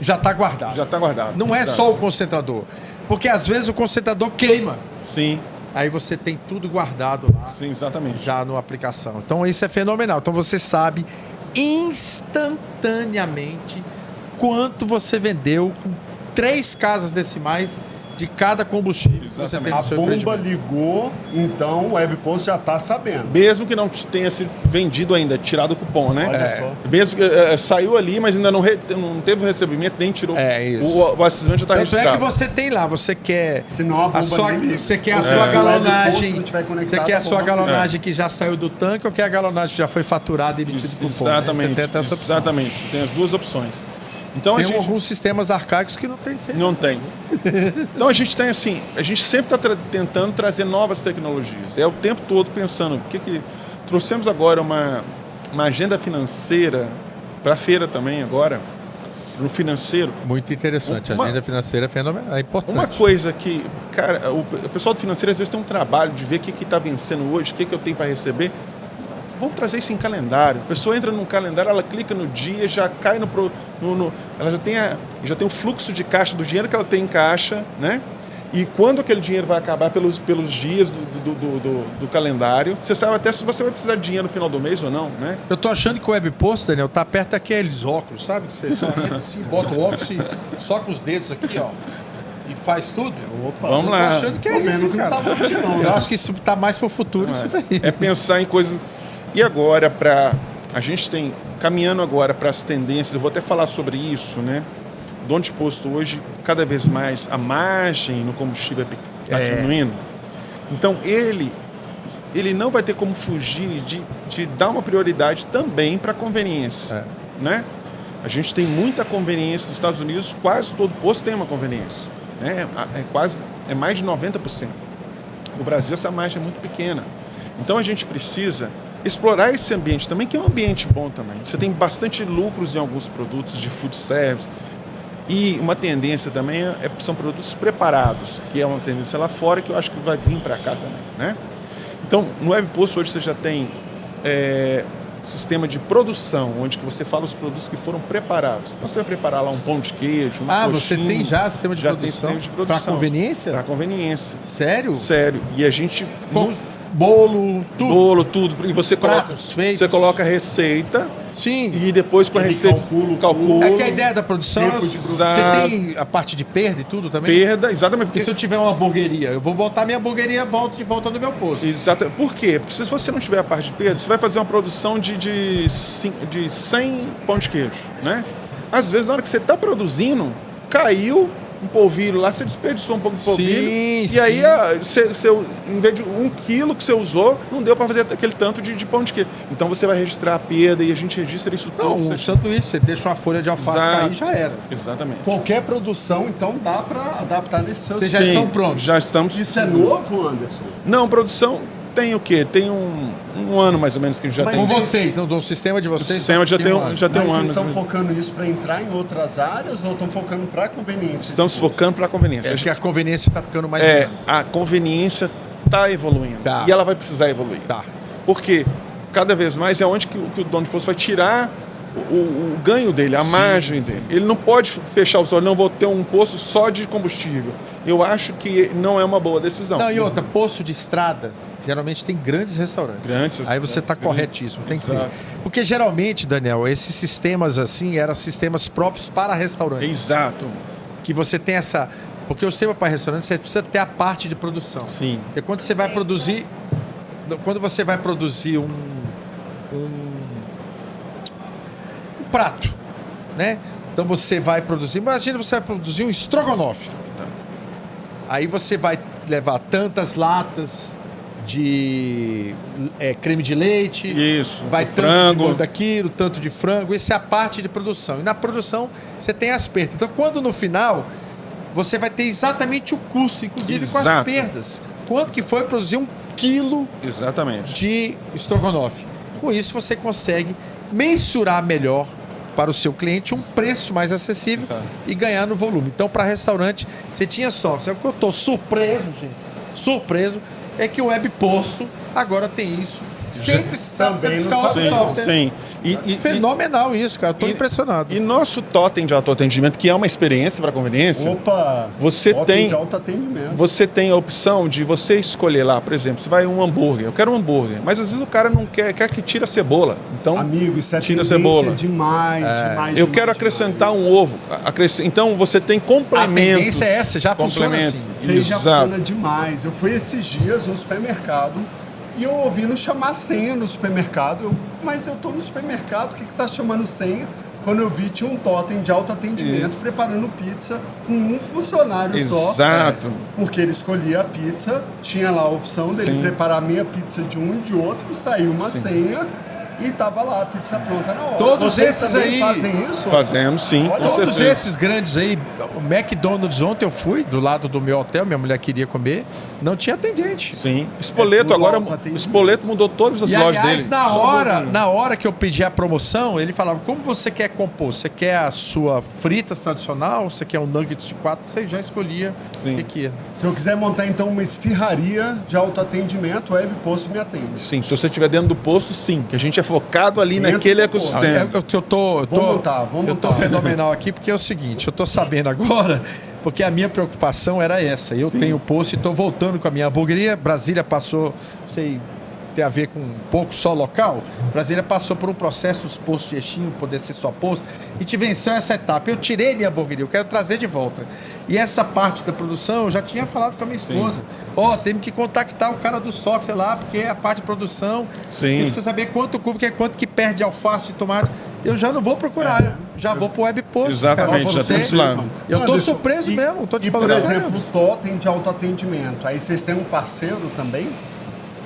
já está guardado. Já está guardado. Não é só o concentrador, porque às vezes o concentrador queima. Sim. Aí você tem tudo guardado lá. Sim, exatamente. Já na aplicação. Então isso é fenomenal. Então você sabe instantaneamente quanto você vendeu com 3 casas decimais de cada combustível. Exatamente. Você tem A bomba ligou, então o webpost já está sabendo. Mesmo que não tenha sido vendido ainda, tirado o cupom, né? Olha só. Mesmo que saiu ali, mas ainda não teve o recebimento, nem tirou. Isso. O abastecimento já está registrado. É que você tem lá, você quer Senão a bomba você quer a sua galonagem. Você quer a sua galonagem é. que já saiu do tanque ou quer a galonagem que já foi faturada e emitida cupom? Exatamente. Você tem essa opção. Exatamente. Você tem as duas opções. Então, tem alguns sistemas arcaicos que não tem certeza. Não tem. Então a gente tem assim, a gente sempre está tentando trazer novas tecnologias. É o tempo todo pensando, o que trouxemos agora uma agenda financeira para a feira também agora, no financeiro. Muito interessante, a agenda financeira é fenomenal, é importante. Uma coisa que, cara, o pessoal do financeiro às vezes tem um trabalho de ver o que está vencendo hoje, o que eu tenho para receber. Vamos trazer isso em calendário. A pessoa entra num calendário, ela clica no dia, já cai ela já tem o fluxo de caixa do dinheiro que ela tem em caixa, né? E quando aquele dinheiro vai acabar pelos dias do calendário, você sabe até se você vai precisar de dinheiro no final do mês ou não, né? Eu tô achando que o web post, Daniel, tá perto daqueles óculos, sabe? Que você só entra assim, bota o óculos e só com os dedos aqui, ó. E faz tudo. Opa, vamos lá. Eu tô achando que é isso, cara. Eu acho que isso tá mais pro futuro, isso daí. É pensar em coisas... E agora, a gente tem, caminhando agora para as tendências, eu vou até falar sobre isso, né? Dono de posto hoje, cada vez mais, a margem no combustível está diminuindo. Então, ele não vai ter como fugir de dar uma prioridade também para a conveniência, né? A gente tem muita conveniência nos Estados Unidos, quase todo posto tem uma conveniência, né? É mais de 90%. No Brasil, essa margem é muito pequena. Então, a gente precisa explorar esse ambiente também, que é um ambiente bom também. Você tem bastante lucros em alguns produtos de food service. E uma tendência também são produtos preparados, que é uma tendência lá fora que eu acho que vai vir para cá também, né? Então, no webpost hoje você já tem sistema de produção, onde que você fala os produtos que foram preparados. Então, você vai preparar lá um pão de queijo, uma coxinha. Você tem já sistema de produção? Já tem sistema de produção. Para conveniência? Para conveniência. Sério? Sério. E a gente... Bolo, tudo. E você coloca a receita. Sim. E depois com a receita calcula. É que a ideia da produção você tem a parte de perda e tudo também? Perda, exatamente. Porque se eu tiver uma hamburgueria, eu vou botar minha hamburgueria de volta no meu posto. Exatamente. Por quê? Porque se você não tiver a parte de perda, você vai fazer uma produção de 100 pão de queijo, né? Às vezes, na hora que você está produzindo, caiu um polvilho lá, você desperdiçou um pouco de polvilho. Sim, E aí, em vez de 1 quilo que você usou, não deu para fazer aquele tanto de pão de queijo. Então você vai registrar a perda e a gente registra isso Não, tudo. um sanduíche, você deixa uma folha de alface Exato. cair, já era. Exatamente. Qualquer produção, então, dá para adaptar nesse seu Vocês já sistema. estão prontos? Já estamos. Isso é novo, Anderson? Não, produção tem o quê? Tem um ano mais ou menos que já Mas tem. Com vocês, não, do sistema de O vocês. sistema já tem um ano. Mas Já tem um vocês ano. estão focando isso para entrar em outras áreas ou estão focando para conveniência? Estamos focando para a conveniência. É que a conveniência está ficando mais... A conveniência está evoluindo. Tá. E ela vai precisar evoluir. Tá. Porque cada vez mais é onde que o dono de posto vai tirar o ganho dele, a margem dele. Ele não pode fechar os olhos, não vou ter um posto só de combustível. Eu acho que não é uma boa decisão. Não, e outra, posto de estrada, geralmente tem grandes restaurantes. Grandes Aí você está restaurantes, corretíssimo, tem que ter. Exato. Porque geralmente, Daniel, esses sistemas assim eram sistemas próprios para restaurantes. Exato. Que você tem essa... Porque o sistema para restaurante, você precisa ter a parte de produção. Sim. Porque quando você vai produzir... Quando você vai produzir um prato, né? Então você vai produzir... Imagina você vai produzir um estrogonofe. Aí você vai levar tantas latas de creme de leite, Isso. vai o tanto frango. daquilo, tanto de frango. Isso é a parte de produção. E na produção você tem as perdas. Então quando no final você vai ter exatamente o custo, inclusive com as Exato. perdas. Quanto que foi produzir 1 quilo Exatamente. de estrogonofe? Com isso você consegue mensurar melhor para o seu cliente um preço mais acessível Exato. e ganhar no volume. Então, para restaurante, você tinha software. O que eu estou surpreso, gente, surpreso, é que o Web Posto agora tem isso. Sempre sabe também buscar não outro sabia. software. Sim. Fenomenal isso, cara. Estou impressionado. E nosso totem de autoatendimento, que é uma experiência para conveniência, Opa! Você totem tem- de alto atendimento. você tem a opção de você escolher lá, por exemplo, você vai um hambúrguer, eu quero um hambúrguer, mas às vezes o cara não quer que tire a cebola. Então, Amigo, isso é tira a tendência cebola. demais, demais. eu demais, quero acrescentar demais. um ovo. Então você tem A complementos. tendência é essa, já funciona complementos. assim. Isso aí já Exato. funciona demais. Eu fui esses dias no supermercado e eu ouvindo chamar senha no supermercado. Mas eu tô no supermercado, o que tá chamando senha? Quando eu vi, tinha um totem de alto atendimento Isso. preparando pizza com um funcionário só. Exato. Porque ele escolhia a pizza, tinha lá a opção dele Sim. preparar a meia pizza de um e de outro, saiu uma senha e tava lá a pizza pronta na hora. Todos Vocês esses também aí fazem isso? Fazemos, sim. Olha, com Todos certeza. esses grandes aí, o McDonald's ontem eu fui, do lado do meu hotel, minha mulher queria comer, não tinha atendente. Sim. Espoleto tudo agora, alto atendimento. Espoleto mudou todas as E lojas aliás, dele. na hora que eu pedi a promoção, ele falava, como você quer compor? Você quer a sua fritas tradicional? Você quer um nuggets de 4? Você já escolhia Sim. o que ia. Se eu quiser montar então uma esfirraria de autoatendimento, o Web Posto me atende. Sim, se você estiver dentro do posto, sim. Que a gente é focado ali Dentro naquele do posto. ecossistema. Eu tô Vamos eu tô montar. fenomenal aqui porque é o seguinte, eu tô sabendo agora, porque a minha preocupação era essa. Eu tenho posto e tô voltando com a minha hamburgueria. Brasília passou, sei, tem a ver com um pouco só local. Brasília passou por um processo dos postos de Extinho, poder ser só posto, e te venceu essa etapa. Eu tirei minha hamburgueria, eu quero trazer de volta. E essa parte da produção, eu já tinha falado com a minha esposa. Ó, temos que contactar o cara do software lá, porque é a parte de produção. Sim. Que precisa saber quanto cubo, quanto que perde de alface de tomate. Eu já não vou procurar, já vou pro Web Post. Exatamente, cara. já Você- temos lá. Eu tô Anderson, surpreso mesmo, tô te e, falando por a exemplo, verdade. o totem de autoatendimento. Aí vocês têm um parceiro também?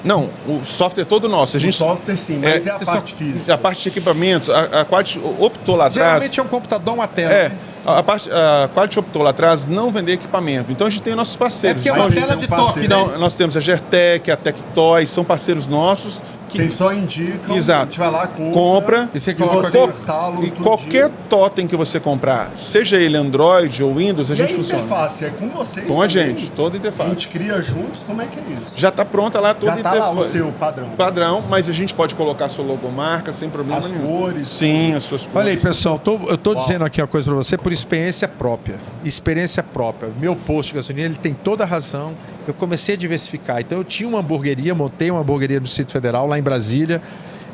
Não, o software é todo nosso. A O gente, software sim, mas e a vocês parte só- física? a parte de equipamentos, a Quality optou lá atrás. Geralmente é um computador, uma tela. É, a Quality optou lá atrás não vender equipamento. Então a gente tem nossos É parceiros. porque é Mas uma vocês tela têm de um toque, parceiro. né? Então, nós temos a Gertec, a Tectoy, são parceiros nossos. Que Vocês só indicam, Exato. a gente vai lá, Compra, E você e coloca vocês aqui. instalam E tudo. qualquer totem que você comprar, seja ele Android ou Windows, a E gente a funciona. interface é com vocês Com a também? gente, toda a A interface. gente cria juntos, como é que é isso? Já está pronta lá toda Já a tá lá interface. o seu padrão. Padrão, mas a gente pode colocar a sua logomarca sem problema As nenhum. cores. Sim, as suas cores. Olha aí, pessoal, eu tô Uau. dizendo aqui uma coisa pra você por experiência própria. Experiência própria. Meu posto de gasolina, ele tem toda a razão. Eu comecei a diversificar. Então eu tinha uma hamburgueria, montei uma hamburgueria no Distrito Federal, lá em Brasília.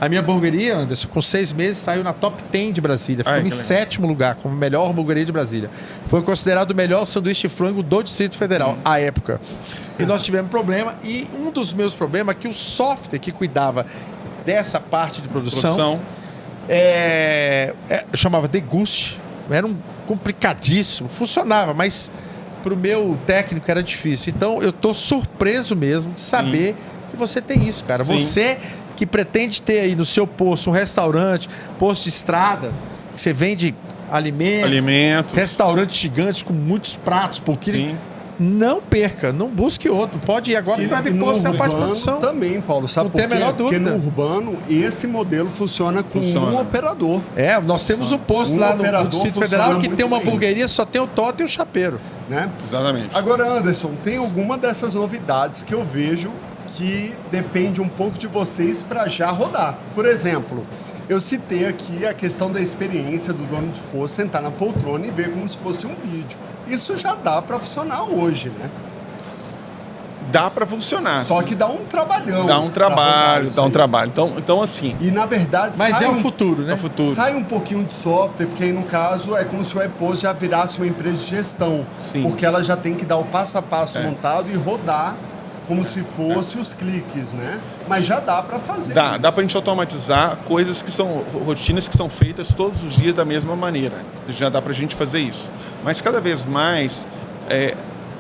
A minha hamburgueria, Anderson, com 6 meses, saiu na top 10 de Brasília. Ficou Ai, em que legal. 7º lugar, como melhor hamburgueria de Brasília. Foi considerado o melhor sanduíche de frango do Distrito Federal, à época. E nós tivemos problema. E um dos meus problemas é que o software que cuidava dessa parte de produção chamava Deguste, era um complicadíssimo, funcionava, mas pro meu técnico era difícil. Então, eu tô surpreso mesmo de saber que você tem isso, cara. Sim. Você que pretende ter aí no seu posto um restaurante, posto de estrada, que você vende alimentos. Restaurantes gigantes com muitos pratos por quilo. Sim. Não perca, não busque outro. Pode ir agora que vai vir posto na parte de produção. Também, Paulo. Sabe Não por tem a quê? menor Porque dúvida. no urbano, esse modelo funciona com um operador. Nós temos um posto lá no Distrito Federal que tem uma hamburgueria, só tem o Toto e o chapeiro. Né? Exatamente. Agora, Anderson, tem alguma dessas novidades que eu vejo que depende um pouco de vocês para já rodar. Por exemplo, eu citei aqui a questão da experiência do dono de posto sentar na poltrona e ver como se fosse um vídeo. Isso já dá para funcionar hoje, né? Dá para funcionar. Só que dá um trabalhão. Dá um trabalho. Então assim... E na verdade... Mas é o futuro, né? É o futuro. Sai um pouquinho de software, porque aí no caso é como se o iPost já virasse uma empresa de gestão. Sim. Porque ela já tem que dar o passo a passo montado e rodar como se fosse os cliques, né? Mas já dá para fazer isso. Dá pra gente automatizar coisas que são rotinas que são feitas todos os dias da mesma maneira. Já dá pra gente fazer isso. Mas cada vez mais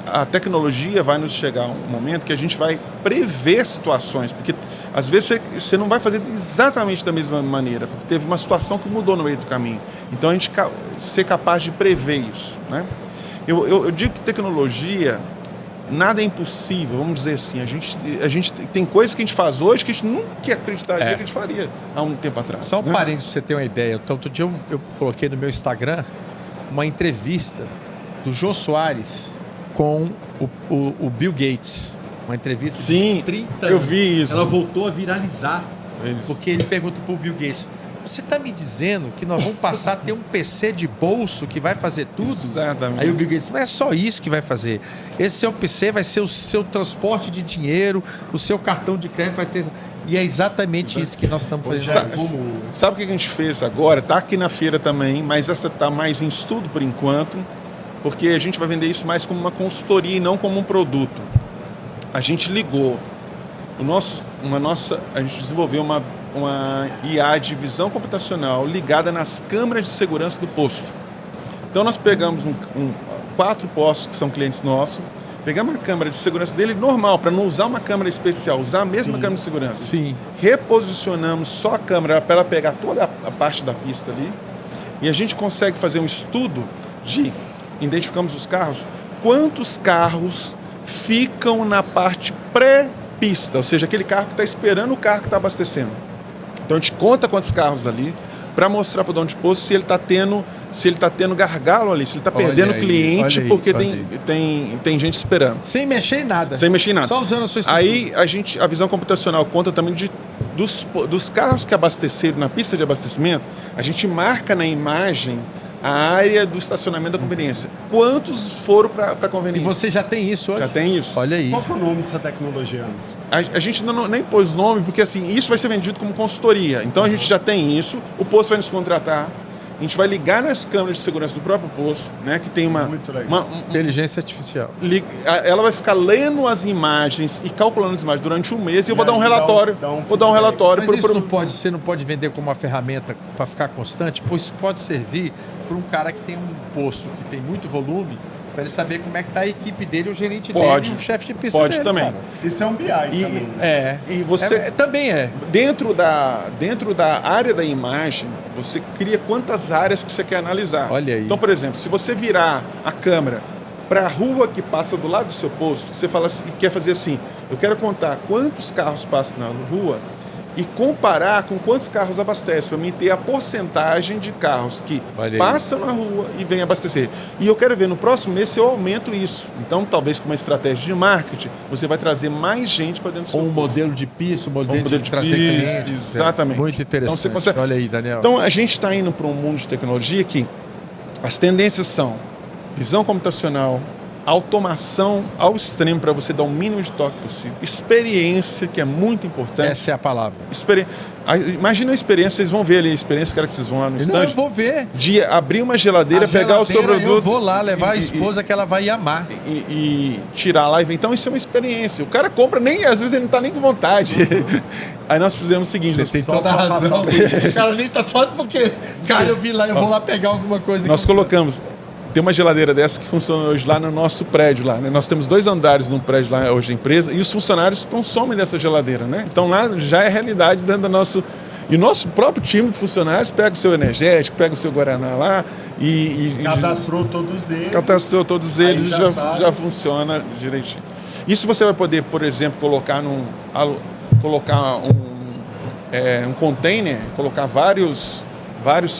a tecnologia vai nos chegar um momento que a gente vai prever situações, porque às vezes você não vai fazer exatamente da mesma maneira, porque teve uma situação que mudou no meio do caminho. Então a gente ser capaz de prever isso, né? Eu digo que tecnologia, nada é impossível, vamos dizer assim. A gente tem coisas que a gente faz hoje que a gente nunca acreditaria que a gente faria há um tempo atrás. Só um parênteses pra você ter uma ideia. Então, outro dia eu coloquei no meu Instagram uma entrevista do Jô Soares com o Bill Gates. Uma entrevista de 30 anos. Eu vi isso. Ela voltou a viralizar. Isso. Porque ele pergunta pro Bill Gates: você está me dizendo que nós vamos passar a ter um PC de bolso que vai fazer tudo? Exatamente. Aí o Bill Gates: não é só isso que vai fazer. Esse seu PC vai ser o seu transporte de dinheiro, o seu cartão de crédito vai ter... E é exatamente isso que nós estamos fazendo. Sabe o que a gente fez agora? Está aqui na feira também, mas essa está mais em estudo por enquanto, porque a gente vai vender isso mais como uma consultoria e não como um produto. A gente ligou. A gente desenvolveu uma IA de visão computacional ligada nas câmeras de segurança do posto. Então nós pegamos 4 postos que são clientes nossos, pegamos a câmera de segurança dele normal, para não usar uma câmera especial, usar a mesma câmera de segurança. Sim. Reposicionamos só a câmera para ela pegar toda a parte da pista ali, e a gente consegue fazer um estudo de, identificamos os carros, quantos carros ficam na parte pré-pista, ou seja, aquele carro que está esperando o carro que está abastecendo. Então a gente conta quantos carros ali para mostrar para o dono de posto se ele está tendo gargalo ali, se ele está perdendo cliente porque tem gente esperando. Sem mexer em nada. Sem mexer em nada. Só usando a sua estrutura. Aí a visão computacional conta também dos carros que abasteceram na pista de abastecimento, a gente marca na imagem a área do estacionamento da conveniência. Quantos foram para a conveniência? E você já tem isso hoje? Já tem isso. Olha aí. Qual que é o nome dessa tecnologia, Anderson? A gente ainda nem pôs nome, porque assim, isso vai ser vendido como consultoria. Então a gente já tem isso, o posto vai nos contratar, a gente vai ligar nas câmeras de segurança do próprio posto, né, que tem Muito legal. Inteligência artificial. Ela vai ficar lendo as imagens e calculando as imagens durante um mês e eu vou dar um aí relatório. vou dar um relatório. Mas isso você não pode vender como uma ferramenta para ficar constante, pois isso pode servir para um cara que tem um posto que tem muito volume, para ele saber como é que está a equipe dele, o gerente dele, o chefe de pista pode dele, também. cara. Isso é um BI também. E você também é. Dentro da área da imagem, você cria quantas áreas que você quer analisar. Olha aí. Então, por exemplo, se você virar a câmera para a rua que passa do lado do seu posto, você fala assim, quer fazer assim, eu quero contar quantos carros passam na rua e comparar com quantos carros abastecem, para mim ter a porcentagem de carros que passam na rua e vêm abastecer. E eu quero ver no próximo mês se eu aumento isso. Então, talvez com uma estratégia de marketing, você vai trazer mais gente para dentro do seu posto. Modelo de pista, modelo de trazer clientes. Exatamente. Muito interessante. Então, você consegue... Olha aí, Daniel. Então, a gente está indo para um mundo de tecnologia que as tendências são visão computacional, automação ao extremo para você dar o mínimo de toque possível, experiência, que é muito importante. Essa é a palavra. Imagina a experiência, vocês vão ver ali a experiência, quero que vocês vão lá no estande. Eu vou ver. De abrir uma geladeira, pegar o seu produto. Eu vou lá levar a esposa que ela vai amar. E tirar lá e ver. Então isso é uma experiência. O cara compra, às vezes ele não está nem com vontade. Aí nós fizemos o seguinte. Você tem toda a razão. O cara nem tá só porque, cara, eu vi lá, eu vou lá pegar alguma coisa. Nós colocamos Tem uma geladeira dessa que funciona hoje lá no nosso prédio lá, né? Nós temos 2 andares no prédio lá hoje da empresa e os funcionários consomem dessa geladeira, né? Então lá já é realidade dentro do nosso... E o nosso próprio time de funcionários pega o seu energético, pega o seu Guaraná lá e Cadastrou todos eles. cadastrou todos eles e Aí já funciona direitinho. Isso você vai poder, por exemplo, colocar um container, colocar vários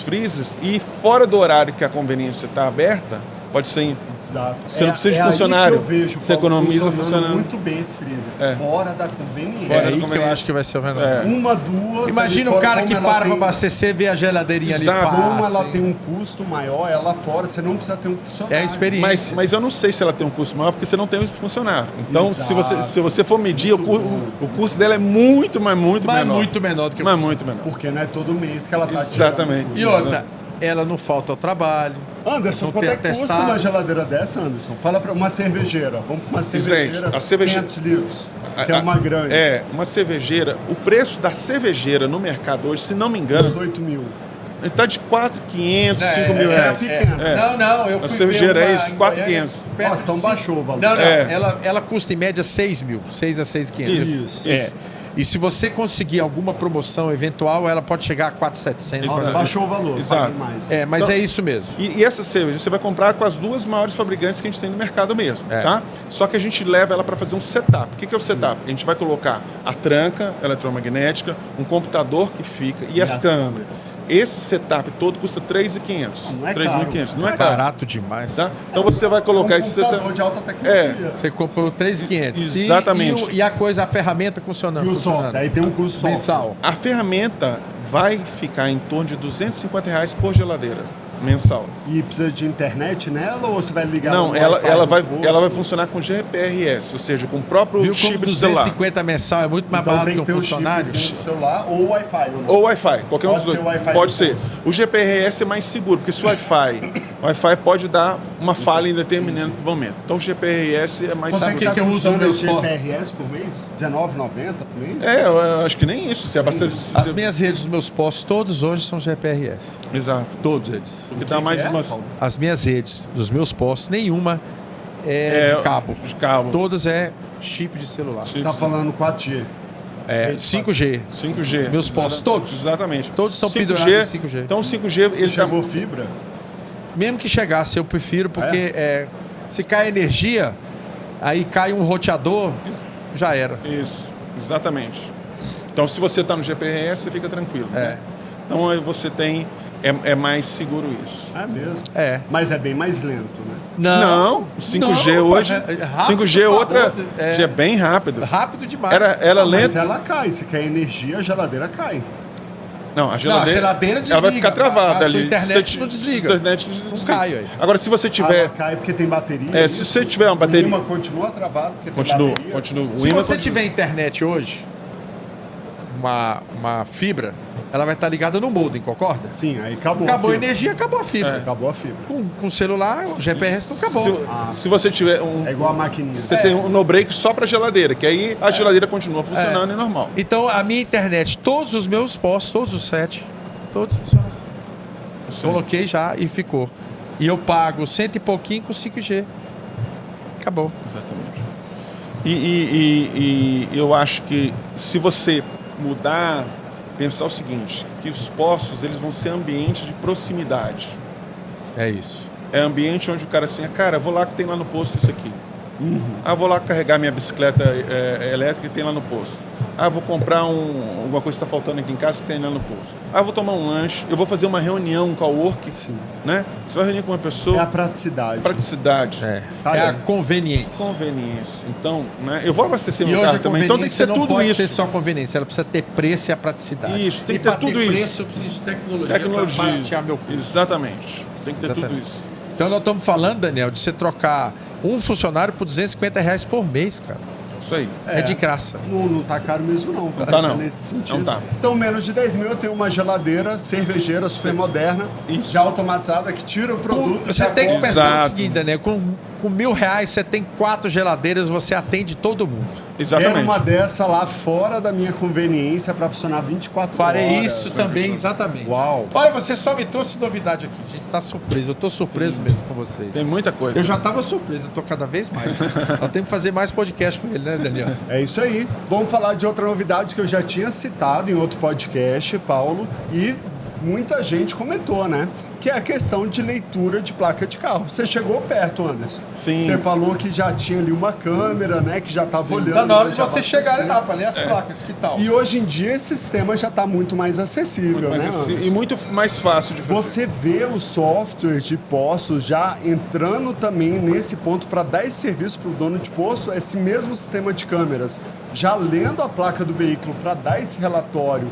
freezers e fora do horário que a conveniência está aberta, pode ser. Exato. Você não precisa de funcionário. Aí que eu vejo, você Paulo, economiza funcionando. muito bem esse freezer. É. Fora da conveniência. Fora É aí da que eu acho que vai ser o menor. É. Uma, duas... Imagina ali o fora, cara como que ela para tem- pra abastecer, vê a geladeirinha ali Exato. fácil. Como ela tem um custo maior, ela fora, você não precisa ter um funcionário. É a experiência. Mas eu não sei se ela tem um custo maior, porque você não tem um funcionário. Então, Exato. se você for medir, o custo dela é muito, mas muito Mas menor. muito menor do que o Mas muito menor. Porque não é todo mês que ela tá Exatamente. tirando. E outra, ela não falta ao trabalho. Anderson, Não quanto tem é que custa atestado. uma geladeira dessa, Anderson? Fala pra uma cervejeira. Vamos pra uma cervejeira, a cervejeira- 500 litros, que é uma grande. Uma cervejeira. O preço da cervejeira no mercado hoje, se não me engano, 18 mil. ele está de 4.500, 5 mil essa é a reais. pequena. É. Não, eu fui A cervejeira ver uma é isso, em 4.500. Goiânia, perto Nossa, então de baixou o valor. Não, É. ela custa em média 6 mil, 6 a 6.500. Isso. É. E se você conseguir alguma promoção eventual, ela pode chegar a 4.700. Nossa, Exato. baixou o valor, Exato. paguei mais. É, mas Então- é isso mesmo. E essa cerveja você vai comprar com as 2 maiores fabricantes que a gente tem no mercado mesmo, É. tá? Só que a gente leva ela para fazer um setup. O que é o setup? A gente vai colocar a tranca eletromagnética, um computador que fica e as câmeras. Esse setup todo custa 3.500. Não é 3.500. caro. Não é caro, Barato demais. tá? Então você vai colocar esse computador setup. de alta tecnologia. Você comprou 3.500. Exatamente. E a coisa, a ferramenta funcionando. E o funcionando. software, aí tem um custo software. Mensal. A ferramenta vai ficar em torno de R$ 250 por geladeira mensal. E precisa de internet nela ou você vai ligar Não, no ela Wi-Fi do posto? vai funcionar com GPRS, ou seja, com o próprio Viu como chip de celular. 250 mensal é muito mais Então barato tem que que um ter o funcionário? chip do celular ou Wi-Fi. Ou não? Ou Wi-Fi, qualquer um Pode dos ser dois. o Wi-Fi Pode do ser. posto. O GPRS é mais seguro, porque se o Wi-Fi pode dar uma falha em determinado momento. Então o GPRS é mais Quanto é Sabe que o tá que eu uso custando no meu esse sport? GPRS por mês? R$19,90 por mês? É, eu acho que nem isso. Se abastece. As minhas redes dos meus postos, todos hoje são GPRS. Exato. Todos eles. Porque dá mais é, uma. Paulo? As minhas redes dos meus postos, nenhuma é de cabo. De cabo. Todas é chip de celular. Você tá falando 4G. É 5G. 5G. Meus postos, todos. Exatamente. Todos estão 5G, pendurados em 5G. Então o 5G, ele tá... Chegou fibra? Mesmo que chegasse, eu prefiro, porque se cai energia, aí cai um roteador, já era. Isso, exatamente. Então se você está no GPRS, você fica tranquilo. Né? Então aí você tem... É mais seguro isso. É mesmo. É. Mas é bem mais lento, né? Não, 5G Não, hoje. rápido 5G é pra outra. outra, Já é bem rápido. Rápido demais. Ela Mas lenta. ela cai. Se cair energia, a geladeira cai. Não, a geladeira. geladeira ela vai desliga, ficar travada a sua ali. internet Se não desliga. se a internet Não desliga. cai, ué. Agora, se você Ela tiver. cai porque tem bateria. Se você tiver uma bateria. O imã continua travado porque tem Continua, bateria. continua. O Se imã você continua. tiver internet hoje, uma fibra, ela vai estar ligada no modem, concorda? Sim, aí acabou Acabou a fibra. energia, acabou a fibra. Acabou a fibra. Com o celular, o GPS não acabou. Se você tiver um. É igual a maquininha. Você tem um no-break só para geladeira, que aí a geladeira continua funcionando e normal. Então, a minha internet, todos os meus postos, todos os 7, todos funcionam assim. Coloquei já e ficou. E eu pago 100 e pouquinho com 5G. Acabou. Exatamente. E eu acho que se você mudar, pensar o seguinte, que os postos eles vão ser ambientes de proximidade. É isso. É ambiente onde o cara assim, cara, vou lá que tem lá no posto isso aqui. Vou lá carregar minha bicicleta elétrica que tem lá no posto. Vou comprar alguma coisa que está faltando aqui em casa que tem lá no posto. Vou tomar um lanche. Eu vou fazer uma reunião, um coworking. Sim. Né? Você vai reunir com uma pessoa. É a praticidade. Praticidade. Tá é a aí. conveniência. Conveniência. Então, né? Eu vou abastecer E meu hoje carro a também. Então tem que ser não tudo pode isso. ser só conveniência, ela precisa ter preço e a praticidade. Isso, tem E que ter pra tudo isso. preço, eu preciso de tecnologia, Tecnologia. para baratear meu custo. Exatamente. Tem que ter tudo Exatamente. isso. Então nós estamos falando, Daniel, de você trocar um funcionário por R$250 por mês, cara. Isso aí. É de graça. Não tá caro mesmo, não. Não tá, Pensando não. Nesse sentido. Não tá. Então, menos de 10 mil, eu tenho uma geladeira cervejeira super moderna, Isso. já automatizada, que tira o produto. Você já tem que coloca- pensar o Exato. seguinte, Daniel, com R$1.000 você tem 4 geladeiras, você atende todo mundo. Exatamente. Quero uma dessa lá fora da minha conveniência para funcionar 24 horas. Farei isso também, exatamente. Uau. Olha, você só me trouxe novidade aqui. A gente tá surpreso. Eu tô surpreso mesmo com vocês. Tem muita coisa. Eu já tava surpreso, eu tô cada vez mais. Eu tenho que fazer mais podcast com ele, né, Daniel? É isso aí. Vamos falar de outra novidade que eu já tinha citado em outro podcast, Paulo, e muita gente comentou, né? Que é a questão de leitura de placa de carro. Você chegou perto, Anderson. Sim. Você falou que já tinha ali uma câmera, né? Que já estava olhando. Tá na hora de já vocês abastecia. chegarem lá para ler as placas, que tal? E hoje em dia esse sistema já está muito mais acessível, Mas, né, assim, Anderson? e muito mais fácil de fazer. Você vê os softwares de postos já entrando também nesse ponto para dar esse serviço para o dono de posto, esse mesmo sistema de câmeras, já lendo a placa do veículo para dar esse relatório,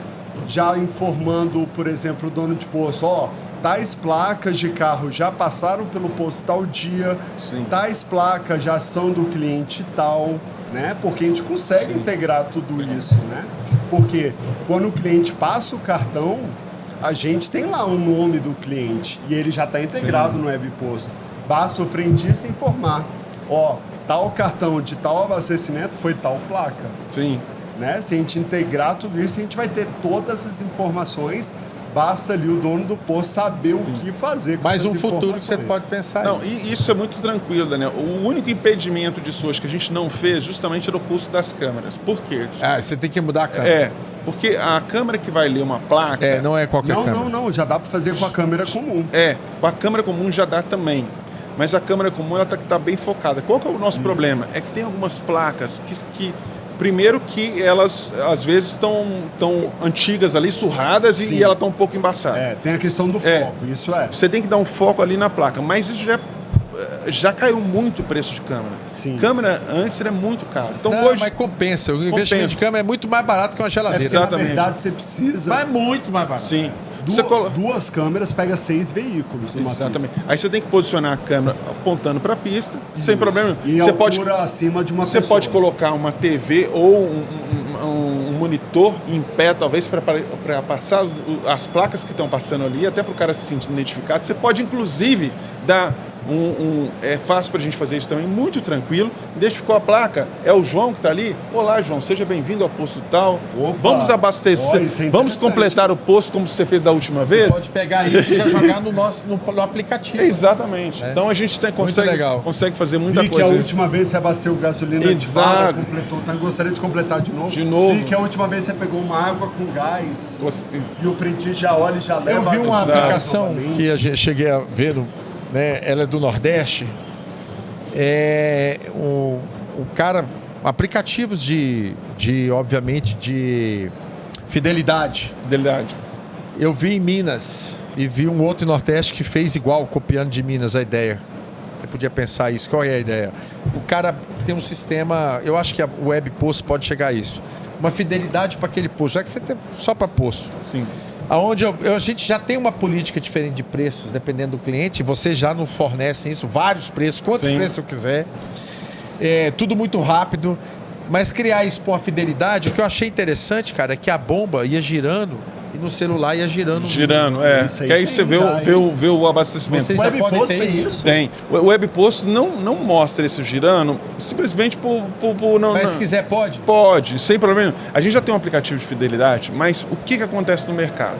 já informando, por exemplo, o dono de posto, ó, tais placas de carro já passaram pelo posto tal dia, Sim. tais placas já são do cliente tal, né? Porque a gente consegue integrar tudo isso, né? Porque quando o cliente passa o cartão, a gente tem lá o nome do cliente e ele já está integrado no webposto. Basta o frentista informar, ó, tal cartão de tal abastecimento foi tal placa. Sim. Né? Se a gente integrar tudo isso, a gente vai ter todas as informações. Basta ali o dono do posto saber o que fazer com Mais essas um futuro que você informações. pode pensar. Não, aí. e isso é muito tranquilo, Daniel. O único impedimento disso hoje que a gente não fez justamente era o custo das câmeras. Por quê? Ah, você tem que mudar a câmera. É, porque a câmera que vai ler uma placa... É, não é qualquer câmera. Não, já dá para fazer com a câmera comum. Com a câmera comum já dá também. Mas a câmera comum ela tá bem focada. Qual que é o nosso problema? É que tem algumas placas que primeiro que elas às vezes estão antigas ali, surradas e ela está um pouco embaçada. É, tem a questão do foco, isso é. Você tem que dar um foco ali na placa, mas isso já caiu muito o preço de câmera. Sim. Câmera antes era muito caro. Então Não, hoje mas compensa. O investimento de câmera é muito mais barato que uma É geladeira. porque, na Exatamente. verdade, você precisa... Mas é muito mais barato. sim. Duas câmeras pega 6 veículos numa Exatamente. pista. Aí você tem que posicionar a câmera apontando para a pista, sem problema. E Você altura acima de uma Você pessoa. pode colocar uma TV ou um monitor em pé, talvez, para passar as placas que estão passando ali, até para o cara se sentir identificado. Você pode, inclusive, dar é fácil para a gente fazer isso também, muito tranquilo. Identificou a placa, é o João que está ali. Olá, João, seja bem-vindo ao posto tal. Opa. Vamos abastecer, Isso é vamos interessante. completar o posto como você fez da última vez? Pode pegar isso e já jogar no aplicativo. Exatamente. É. Então a gente legal. consegue fazer muita Vi que coisa. a última vez você abasteceu gasolina de Exato. bala, completou, então eu gostaria de completar de novo. De novo. Vi que a última vez você pegou uma água com gás Você- e o frentista já olha e já leva Eu vi a uma gasolina aplicação novamente. que cheguei a ver, né? Ela é do Nordeste. O cara, aplicativos obviamente, de fidelidade. Fidelidade. Eu vi em Minas e vi um outro em Nordeste que fez igual, copiando de Minas a ideia. Você podia pensar isso. Qual é a ideia? O cara tem um sistema, eu acho que o web post pode chegar a isso. Uma fidelidade para aquele posto, já que você tem só para posto. Sim. Aonde a gente já tem uma política diferente de preços, dependendo do cliente, vocês já nos fornecem isso, vários preços, quantos Sim. preços eu quiser. Tudo muito rápido, mas criar isso por uma fidelidade, o que eu achei interessante, cara, é que a bomba ia girando e no celular ia girando. Girando, Isso aí que aí tem, você vê o abastecimento. Vocês O já web podem post ter tem isso? isso? Tem. O web post não mostra esse girando simplesmente por não. Mas não. se quiser, pode? Pode, sem problema. A gente já tem um aplicativo de fidelidade, mas o que acontece no mercado?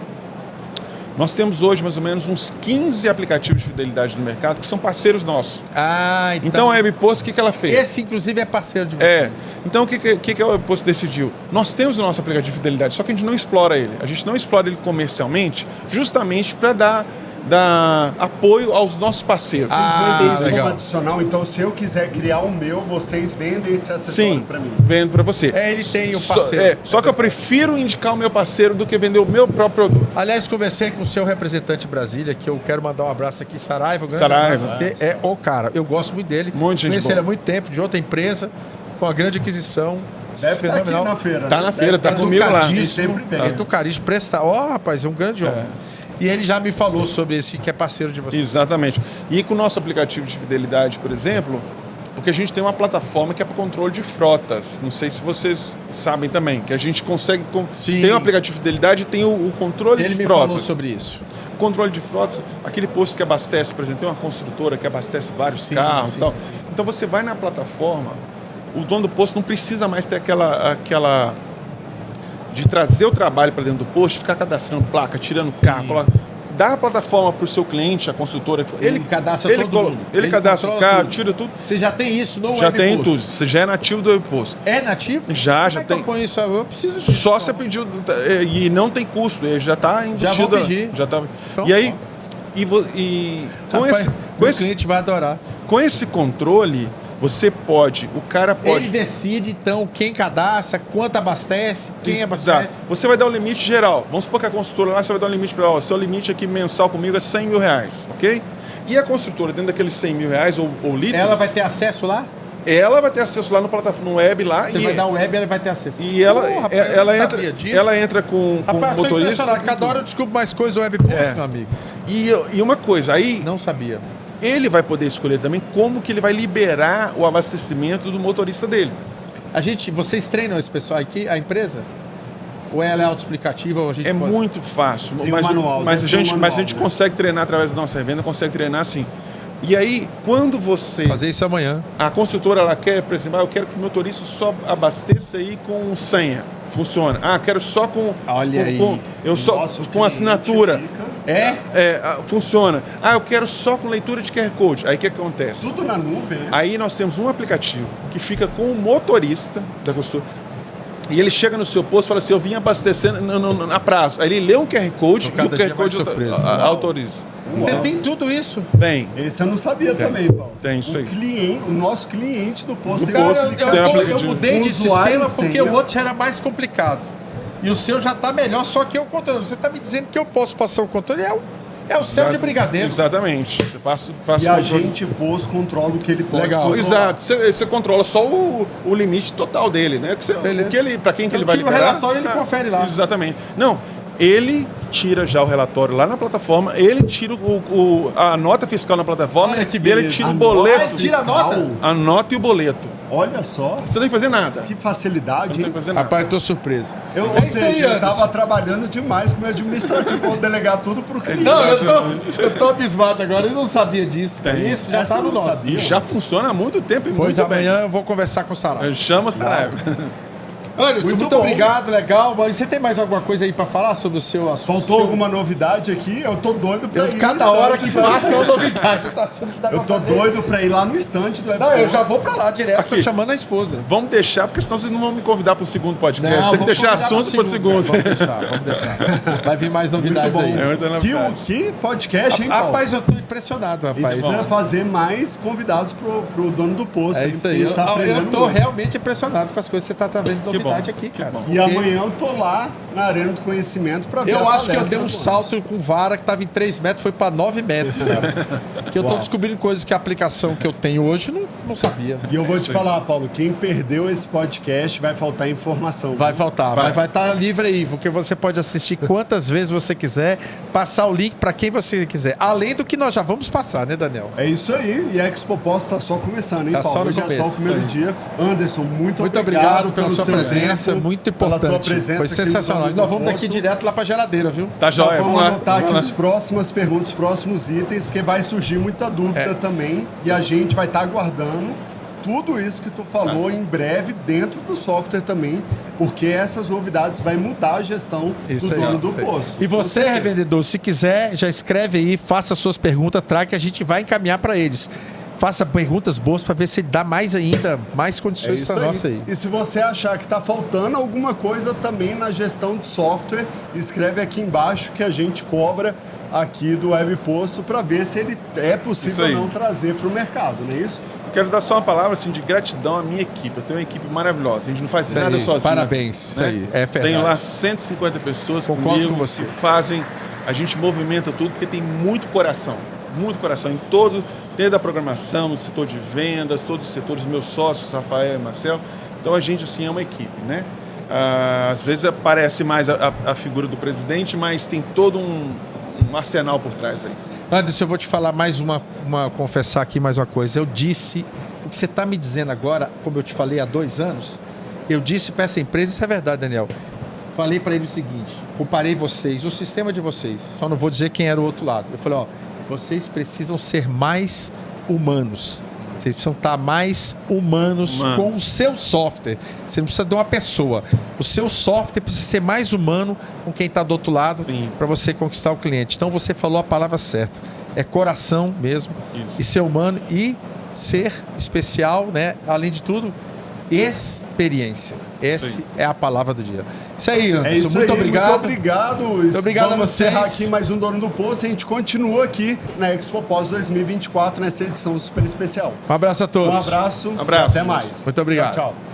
Nós temos hoje mais ou menos uns 15 aplicativos de fidelidade no mercado que são parceiros nossos. Ah, Então a WebPost, o que ela fez? Esse, inclusive, é parceiro de vocês. Então o que a WebPost decidiu? Nós temos o nosso aplicativo de fidelidade, só que a gente não explora ele. A gente não explora ele comercialmente, justamente para dar apoio aos nossos parceiros. Vocês vendem isso legal. como adicional, então se eu quiser criar o meu, vocês vendem esse acessório Sim, para mim. vendo para você. Ele tem o parceiro. Só que eu prefiro indicar o meu parceiro do que vender o meu próprio produto. Aliás, conversei com o seu representante em Brasília, que eu quero mandar um abraço aqui, Saraiva. Um grande Saraiva. abraço. Você é o cara. Eu gosto muito dele. Muito gente Conheci boa. ele há muito tempo, de outra empresa. Foi uma grande aquisição. Deve estar aqui na feira. Tá né? na feira, Deve tá comigo lá. Ele sempre pega. Educaríssimo, presta. Ó, rapaz, é um grande homem. E ele já me falou sobre esse que é parceiro de vocês. Exatamente. E com o nosso aplicativo de fidelidade, por exemplo, porque a gente tem uma plataforma que é para controle de frotas. Não sei se vocês sabem também, que a gente consegue... Sim. Tem o aplicativo de fidelidade e tem o controle Ele de me frotas. falou sobre isso. controle de frotas, aquele posto que abastece, por exemplo, tem uma construtora que abastece vários carros e tal. Então você vai na plataforma, o dono do posto não precisa mais ter aquela de trazer o trabalho para dentro do posto, ficar cadastrando placa, tirando carro, dá a plataforma para o seu cliente, a construtora. Ele cadastra todo mundo. Ele cadastra o carro, tira tudo. Você já tem isso no Já Web tem Post? tudo. Você já é nativo do Web Post. É nativo? Já Como é que tem. eu ponho isso? Eu preciso disso. Só você pediu e não tem custo, ele já está embutido. Já vou pedir. Já tá. Então, e aí com Rapaz, o cliente vai adorar. com esse controle, o cara pode. Ele decide, então, quem cadastra, quanto abastece, quem abastece. Exato. Você vai dar o limite geral. Vamos supor que a construtora lá, você vai dar um limite para ela. Seu limite aqui mensal comigo é 100 mil reais, ok? E a construtora, dentro daqueles 100 mil reais ou litros... Ela vai ter acesso lá? Ela vai ter acesso lá no plataforma, no web lá. Você vai dar o web, ela vai ter acesso. E ela, rapaz, ela entra com rapaz, o motorista. Cada hora eu descubro mais coisas do Web Post, meu amigo. E uma coisa, aí Não sabia. ele vai poder escolher também como que ele vai liberar o abastecimento do motorista dele. Vocês treinam esse pessoal aqui, a empresa? Ou ela é autoexplicativa? Ou a gente É pode... muito fácil, Tem um manual, mas deve ter um a manual, gente né? consegue treinar através da nossa revenda, consegue treinar assim. E aí, quando você... Fazer isso amanhã. A construtora, ela quer, por exemplo, eu quero que o motorista só abasteça aí com senha. Funciona. Quero só com... Olha aí. Nosso com assinatura. cliente fica Funciona. Eu quero só com leitura de QR Code. Aí o que acontece? tudo na nuvem, né? Aí nós temos um aplicativo que fica com o motorista da construtora. E ele chega no seu posto e fala assim, eu vim abastecer a prazo. Aí ele lê um QR Code e o QR Code autoriza. Você tem tudo isso? Tem. Esse eu não sabia também, Paulo. Tem isso aí. O nosso cliente do posto tem Cara, outro eu mudei de Usuário sistema porque senha. o outro era mais complicado. E o seu já está melhor, só que é o controle. Você está me dizendo que eu posso passar o controle? É o céu de brigadeiro. Exatamente. Você passa E o a controle. gente posto controla o que ele pode Legal. controlar. Exato. Você controla só o limite total dele, né? Beleza. Para quem que Eu ele vai tiro o liberar. relatório e ele confere lá. Exatamente. Não, ele tira já o relatório lá na plataforma, ele tira a nota fiscal na plataforma, Olha que ele beleza. tira o A boleto. nota Tira a nota? fiscal, A nota e o boleto. Olha só, Você não tem que fazer nada. que Você facilidade, não tem hein? que fazer nada. Rapaz, eu tô surpreso. Ou É isso aí, seja, eu Anderson. estava trabalhando demais com o meu administrativo, vou delegar tudo pro cliente. Não, eu tô abismado agora, eu não sabia disso. Cara. Tem. Isso já Essa tá eu no não nosso. sabia. E já funciona há muito tempo e Pois muito bem. amanhã eu vou conversar com o Saraiva. Chama o Saraiva. Anderson, muito bom. obrigado, legal. Mas você tem mais alguma coisa aí pra falar sobre o seu assunto? Faltou alguma novidade aqui? Eu tô doido pra ir no Cada hora stand que da- passa é uma novidade. Eu tô achando que dá Eu pra tô fazer. doido pra ir lá no stand do Web Não, eu Post. já vou pra lá direto, tô Aqui. chamando a esposa. Vamos deixar, porque senão vocês não vão me convidar para o segundo podcast. Tem que vamos deixar convidar assunto para o segundo. Vamos deixar. Vai vir mais Muito novidades bom. aí. É muita novidade. Que podcast, hein, Paulo? Rapaz, eu tô impressionado, A gente rapaz. precisa fazer mais convidados pro dono do posto. É hein, isso porque aí. a gente tá Eu aprendendo tô muito. realmente impressionado com as coisas que você tá vendo de novidade aqui, cara. bom. E Porque amanhã eu tô lá na Arena do Conhecimento pra ver eu a acho que eu palestra dei um do salto com vara que tava em 3 metros, foi pra 9 metros, cara. Que eu tô Uau. descobrindo coisas que a aplicação que eu tenho hoje não sabia. E eu vou te falar, Paulo, quem perdeu esse podcast vai faltar informação. Vai faltar, Vai. mas vai estar livre aí, porque você pode assistir quantas vezes você quiser, passar o link para quem você quiser. Além do que nós já vamos passar, né, Daniel? É isso aí. E a Expo Post tá só começando, hein, Tá Paulo? só no Hoje é só o começo, primeiro isso aí. dia. Anderson, muito Muito obrigado pela pelo sua seu presença, tempo, muito pela importante. tua presença Foi aqui no sensacional. Dono E do nós vamos daqui Posto. direto lá pra geladeira, viu? Tá Nós jóia, vamos vamos lá. anotar aqui Vamos os lá. próximas perguntas, os próximos itens, porque vai surgir muita dúvida também. E a gente vai estar aguardando tudo isso que tu falou em breve dentro do software também, porque essas novidades vai mudar a gestão Isso do aí, dono do isso aí. posto. E Com você, certeza. revendedor, se quiser, já escreve aí, faça suas perguntas, traga que a gente vai encaminhar para eles. Faça perguntas boas para ver se dá mais ainda, mais É condições isso para nós aí. E se você achar que está faltando alguma coisa também na gestão de software, escreve aqui embaixo que a gente cobra aqui do Web Posto para ver se ele é possível Isso aí. ou não trazer para o mercado, não é isso? Eu quero dar só uma palavra assim, de gratidão à minha equipe. Eu tenho uma equipe maravilhosa. A gente não faz Isso nada aí. sozinho. Parabéns. Isso aí. É verdade. Tenho lá 150 pessoas Concordo comigo com você. que fazem. A gente movimenta tudo porque tem muito coração. Muito coração. Em todo, desde a programação, no setor de vendas, todos os setores, meus sócios, Rafael e Marcel. Então a gente, assim, é uma equipe, né? Às vezes aparece mais a figura do presidente, mas tem todo um arsenal por trás aí. Anderson, eu vou te falar confessar aqui mais uma coisa. Eu disse, o que você está me dizendo agora, como eu te falei há 2 anos, eu disse para essa empresa, isso é verdade, Daniel, falei para ele o seguinte, comparei vocês, o sistema de vocês, só não vou dizer quem era o outro lado. Eu falei, ó, vocês precisam ser mais humanos. Vocês precisam estar mais humanos com o seu software. Você não precisa de uma pessoa. O seu software precisa ser mais humano com quem está do outro lado para você conquistar o cliente. Então você falou a palavra certa. É coração mesmo. Isso. E ser humano e ser especial, né? Além de tudo, experiência. Essa é a palavra do dia. Isso aí, Anderson. É isso muito aí, obrigado. Muito obrigado. Muito obrigado Vamos a vocês. encerrar aqui mais um Dono do Posto. A gente continua aqui na Expo Pós 2024, nessa edição super especial. Um abraço a todos. Um abraço. Abraço. Até mais. Muito obrigado. Tchau, tchau.